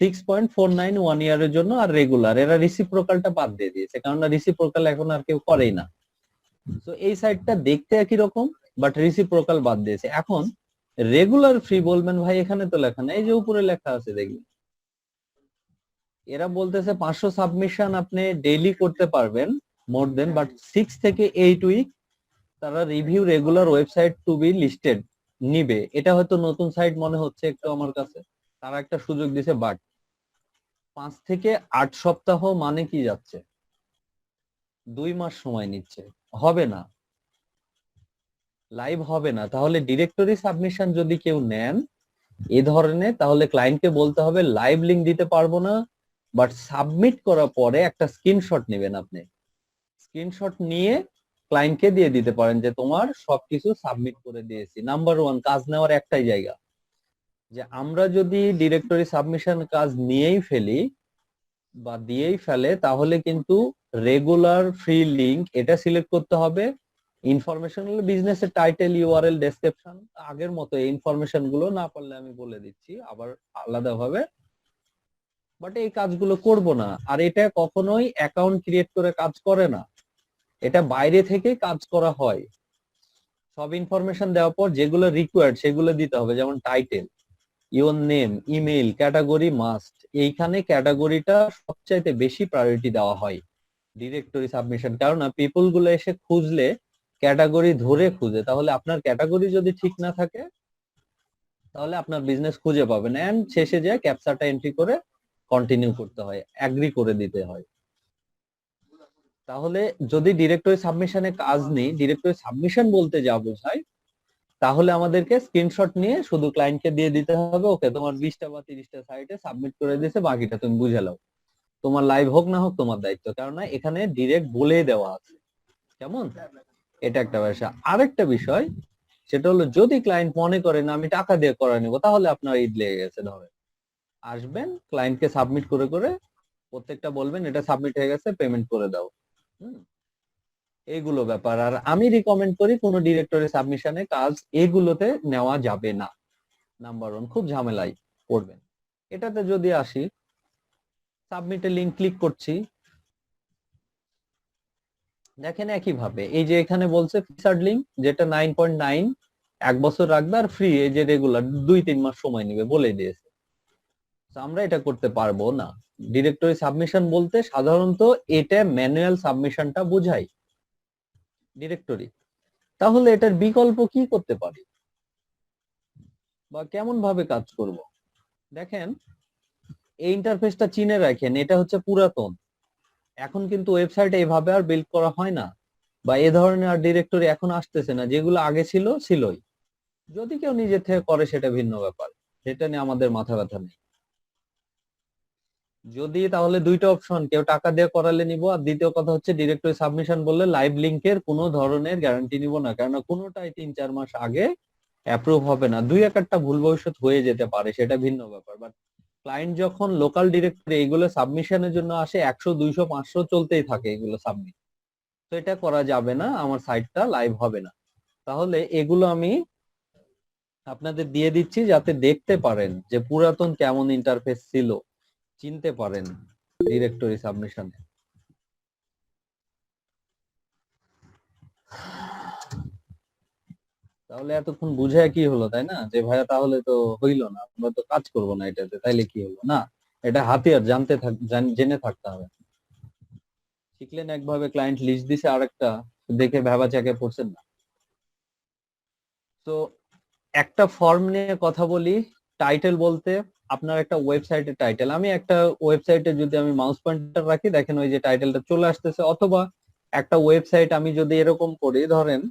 6.49 1 ইয়ারের জন্য, আর রেগুলার, এরা রিসিপ্রোকালটা বাদ দিয়ে দিয়েছে, কারণ রিসিপ্রোকাল এখন আর কেউ করেই না। তো এই সাইটটা দেখতে একই রকম বাট রিসিপ্রোকাল বাদ দিয়েছে। এখন রেগুলার ফ্রি বলবেন ভাই, এখানে তো লেখা নেই, এই যে উপরে লেখা আছে দেখবেন, এরা বলতেছে 500 সাবমিশন আপনি ডেইলি করতে পারবেন মোর দেন, বাট 6 থেকে 8 উইক তারা review regular website two be listed নিবে। এটা হয়তো নতুন সাইট মনে হচ্ছে একটু আমার কাছে, তারা একটা সুযোগ দিছে, বাট 5 থেকে 8 সপ্তাহ মানে কি যাচ্ছে, 2 মাস সময় নিচ্ছে, হবে না, লাইভ হবে না। তাহলে ডিরেক্টরি সাবমিশন যদি কেউ নেন এ ধরনের, তাহলে ক্লায়েন্টকে বলতে হবে লাইভ লিংক দিতে পারবো না, বাট সাবমিট করার পরে একটা স্ক্রিনশট নেবেন। আপনি স্ক্রিনশট নিয়ে ক্লায়েন্টকে দিয়ে দিতে পারেন যে তোমার সবকিছু সাবমিট করে দিয়েছি। নাম্বার 1 কাজ নেওয়ার একটাই জায়গা, যে আমরা যদি ডিরেক্টরি সাবমিশন কাজ নিয়েই ফেলি বা দিয়েই ফেলে, তাহলে কিন্তু রেগুলার ফ্রি লিংক এটা সিলেক্ট করতে হবে। ইনফরমেশন হলো বিজনেসের টাইটেল, ইউআরএল, ডেসক্রিপশন, আগের মতো এই ইনফরমেশন গুলো না পারলে আমি বলে দিচ্ছি আবার আলাদাভাবে, বাট এই কাজগুলো করব না। আর এটা কখনোই অ্যাকাউন্ট ক্রিয়েট করে কাজ করে না, এটা বাইরে থেকে কাজ করা হয়। সব ইনফরমেশন দেওয়ার পর যেগুলো রিকোয়ার্ড সেগুলো দিতে হবে, যেমন title, your name, email, category must. এইখানে ক্যাটাগরিটা সবচাইতে বেশি প্রায়োরিটি দেওয়া হয় ডিরেক্টরি সাবমিশন, কারণ পিপল গুলো এসে খুঁজলে ক্যাটাগরি ধরে খুঁজে, তাহলে আপনার ক্যাটাগরি যদি ঠিক না থাকে তাহলে আপনার বিজনেস খুঁজে পাবেন, এন্ড শেষে যায় ক্যাপচাটা এন্ট্রি করে কন্টিনিউ করতে হয়, এগ্রি করে দিতে হয়। তাহলে যদি ডিরেক্টরি সাবমিশনে কাজ নেই, ডিরেক্টরি সাবমিশন বলতে যা বোঝায়, তাহলে আমাদেরকে স্ক্রিনশট নিয়ে শুধু ক্লায়েন্টকে দিয়ে দিতে হবে, ওকে তোমার 20টা বা 30টা সাইটে সাবমিট করে দিয়েছে, বাকিটা তুমি বুঝে নাও, তোমার লাইভ হোক না হোক তোমার দায়িত্ব, কারণ এখানে ডিরেক্ট বলে দেওয়া আছে। কেমন? এটা একটা বিষয়। আরেকটা বিষয় সেটা হলো, যদি ক্লায়েন্ট মনে করেন আমি টাকা দিয়ে করে নেব, তাহলে আপনার ঈদ লেগে গেছে, ধরে আসবেন ক্লায়েন্টকে সাবমিট করে করে প্রত্যেকটা বলবেন এটা সাবমিট হয়ে গেছে, পেমেন্ট করে দাও। এইগুলো ব্যাপার। আর আমি রিকমেন্ড করি কোন ডিরেক্টরি সাবমিশনে কাজ এগুলোতে নেওয়া যাবে না। নাম্বার 1 খুব ঝামেলায় পড়বেন। এটাতে যদি আসি, সাবমিটে লিংক ক্লিক করছি, দেখেন একইভাবে এই যে এখানে বলছে ফিচার্ড লিংক, যেটা 9.9 1 বছর রাখবে, আর ফ্রি এই যে রেগুলার 2-3 মাস সময় নেবে বলে দিয়েছে। তো আমরা এটা করতে পারবো না। ডিরেক্টরি সাবমিশন বলতে সাধারণত এটা ম্যানুয়াল সাবমিশনটা বোঝায় ডিরেক্টরি। তাহলে এটার বিকল্প কি করতে পারি বা কেমন ভাবে কাজ করব? দেখেন, এই ইন্টারফেসটা চিনে রাখেন, এটা হচ্ছে পুরাতন। এখন কিন্তু ওয়েবসাইটে এভাবে আর বিল্ড করা হয় না, বা এ ধরনের আর ডিরেক্টরি এখন আসতেছে না। যেগুলো আগে ছিল ছিলই, যদি কেউ নিজে থেকে করে সেটা ভিন্ন ব্যাপার, সেটা নিয়ে আমাদের মাথা ব্যথা নেই। যদি তাহলে দুইটা অপশন, কেউ টাকা দিয়ে করালে নিব, আর দ্বিতীয় কথা হচ্ছে ডিরেক্টরি সাবমিশন বললে লাইভ লিংকের কোনো ধরনের গ্যারান্টি নিব না, কারণ কোনোটাই 3-4 মাস আগে অ্যাপ্রুভ হবে না। দুই একটা ভুল ভবিষ্যৎ হয়ে যেতে পারে, সেটা ভিন্ন ব্যাপার। বাট ক্লায়েন্ট যখন লোকাল ডিরেক্টরি এগুলো সাবমিশনের জন্য আসে, 100, 200, 500 চলতেই থাকে এগুলো সাবমিট। তো এটা করা যাবে না, আমার সাইটটা লাইভ হবে না। তাহলে এগুলো আমি আপনাদের দিয়ে দিচ্ছি যাতে দেখতে পারেন যে পুরাতন কেমন ইন্টারফেস ছিল, চিনতে পারেন ডিরেক্টরি সাবমিশনে। তাহলে এতক্ষণ বুঝায় কি হলো, তাই না? যে ভাইয়া তাহলে তো হইলো না, আমরা তো কাজ করব না এটাতে, তাইলে কি হলো? না, এটা হাতিয়ার, জেনে থাকতে হবে। শিখলেন একভাবে, ক্লায়েন্ট লিস্ট দিছে আরেকটা, দেখে ভেবা চাকে পড়ছেন না। তো একটা ফর্ম নিয়ে কথা বলি। টাইটেল বলতে আপনার একটা ওয়েবসাইটের টাইটেল, আমি একটা ওয়েবসাইটে যদি আমি মাউস পয়েন্টার রাখি, দেখেন ওই যে টাইটেলটা চলে আসতেছে। অথবা একটা ওয়েবসাইট আমি যদি এরকম করি, ধরেন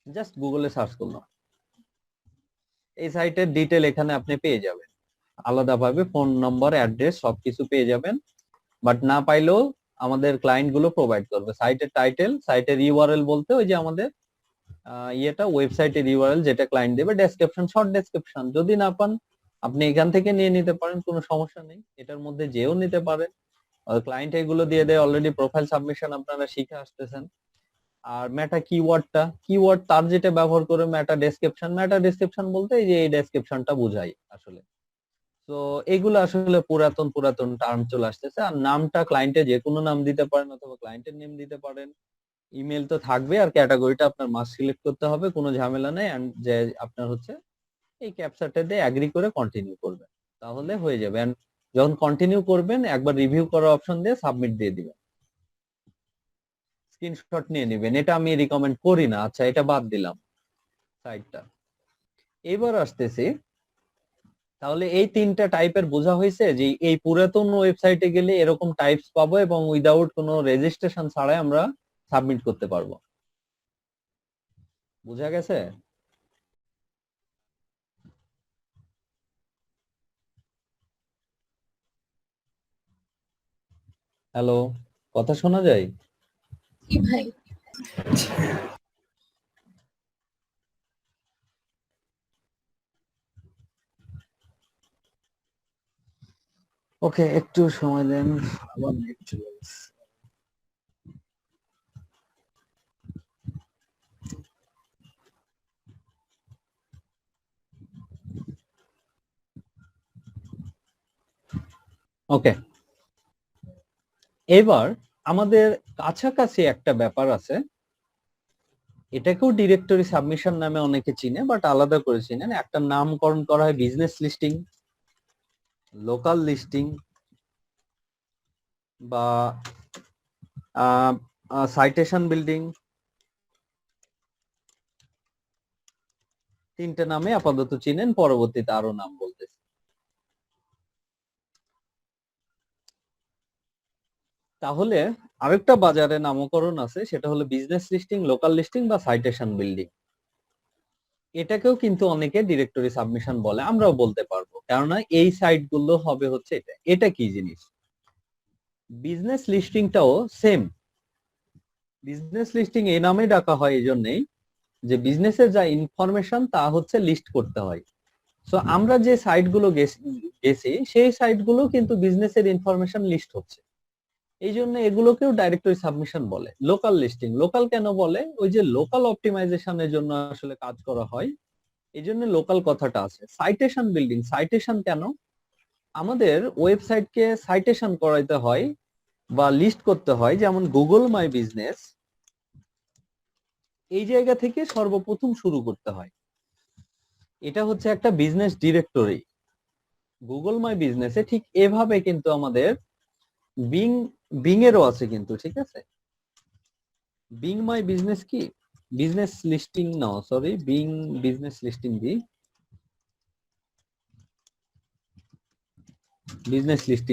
জাস্ট গুগলে সার্চ করলাম, এই সাইটের ডিটেল এখানে আপনি পেয়ে যাবেন, আলাদাভাবে ফোন নম্বর, অ্যাড্রেস সবকিছু পেয়ে যাবেন। বাট না পাইলেও আমাদের ক্লায়েন্ট গুলো প্রোভাইড করবে সাইটের টাইটেল, সাইটের ইউআরএল বলতে ওই যে আমাদের ইয়েটা, ওয়েবসাইটের ইউআরএল যেটা ক্লায়েন্ট দেবে, ডেসক্রিপশন, শর্ট ডেসক্রিপশন। যদি না পান আপনি এখান থেকে নিয়ে নিতে পারেন, কোনো সমস্যা নেই, এটার মধ্যে যেও নিতে পারেন। ক্লায়েন্ট এগুলো দিয়ে দেয়, অলরেডি প্রোফাইল সাবমিশন আপনারা শিখে আসতেছেন। আর মেটা কিওয়ার্ড তার যেটা ব্যবহার করে মেটা ডেসক্রিপশন বলতে এই যে এই ডেসক্রিপশনটা বোঝাই আসলে। তো এগুলো আসলে পুরাতন পুরাতন টার্ম চলে আসতেছে। আর নামটা ক্লায়েন্টে যে কোনো নাম দিতে পারেন, অথবা ক্লায়েন্টের নেম দিতে পারেন। ইমেল তো থাকবে, আর ক্যাটাগরিটা আপনার মাস্ট সিলেক্ট করতে হবে, কোনো ঝামেলা নেই। এন্ড যে আপনার হচ্ছে এই ক্যাপচারটা দিয়ে এগ্রি করে কন্টিনিউ করবেন, তাহলে হয়ে যাবে। এন্ড যখন কন্টিনিউ করবেন, একবার রিভিউ করার অপশন দিয়ে সাবমিট দিয়ে দিবেন, স্ক্রিনশট নিয়ে নেবেন। এটা আমি রিকমেন্ড করি না, আচ্ছা এটা বাদ দিলাম সাইটটা। এবার আসতেছি, তাহলে এই তিনটা টাইপের বোঝা হয়েছে যে এই পুরাতন ওয়েবসাইটে গেলে এরকম টাইপস পাবো, এবং উইদাউট কোনো রেজিস্ট্রেশন ছাড়াই আমরা সাবমিট করতে পারবো। বোঝা গেছে? হ্যালো, কথা শোনা যায়? জি ভাই। ওকে, একটু সময় দেন, আবার নেট চলে গেছে। ওকে, এবার আমাদের কাছাকাছি একটা ব্যাপার আছে, এটাকেও ডিরেক্টরি সাবমিশন নামে অনেকে চিনে, বাট আলাদা করে চিনেন। একটা নামকরণ করা হয় বিজনেস লিস্টিং, লোকাল লিস্টিং, বা সাইটেশন বিল্ডিং। তিনটে নামে আপাতত চিনেন, পরবর্তীতে আরো নাম বলতেছি। তাহলে আরেকটা বাজারে নামকরণ আছে, সেটা হলো বিজনেস লিস্টিং, লোকাল লিস্টিং বা সাইটেশন বিল্ডিং। এটাকেও কিন্তু অনেকে ডিরেক্টরি সাবমিশন বলে, আমরাও বলতে পারবো, কেননা এই সাইট গুলো হবে হচ্ছে এটা। এটা কি জিনিস? বিজনেস লিস্টিংটাও সেম। বিজনেস লিস্টিং এই নামে ডাকা হয় এই জন্যই যে বিজনেসের যা ইনফরমেশন তা হচ্ছে লিস্ট করতে হয়। সো আমরা যে সাইট গুলো গেছি, সেই সাইট গুলো কিন্তু বিজনেসের ইনফরমেশন লিস্ট হচ্ছে, এই জন্য এগুলোকেও ডাইরেক্টরি সাবমিশন বলে। লোকাল লিস্টিং, লোকাল কেন বলে? ওই যে লোকাল অপটিমাইজেশনের জন্য আসলে কাজ করা হয়, এই জন্য লোকাল কথাটা আছে। সাইটেশন বিল্ডিং, সাইটেশন কেন? আমাদের ওয়েবসাইটকে সাইটেশন করাইতে হয় বা লিস্ট করতে হয়, যেমন গুগল মাই বিজনেস, এই জায়গা থেকে সর্বপ্রথম শুরু করতে হয়। এটা হচ্ছে একটা বিজনেস ডিরেক্টরি। গুগল মাই বিজনেসে ঠিক এভাবে কিন্তু আমাদের বিং বিং এরও আছে কিন্তু, ঠিক আছে? বিং মাই বিজনেস কি বিজনেস লিস্টিং, না sorry, being business listing the business listing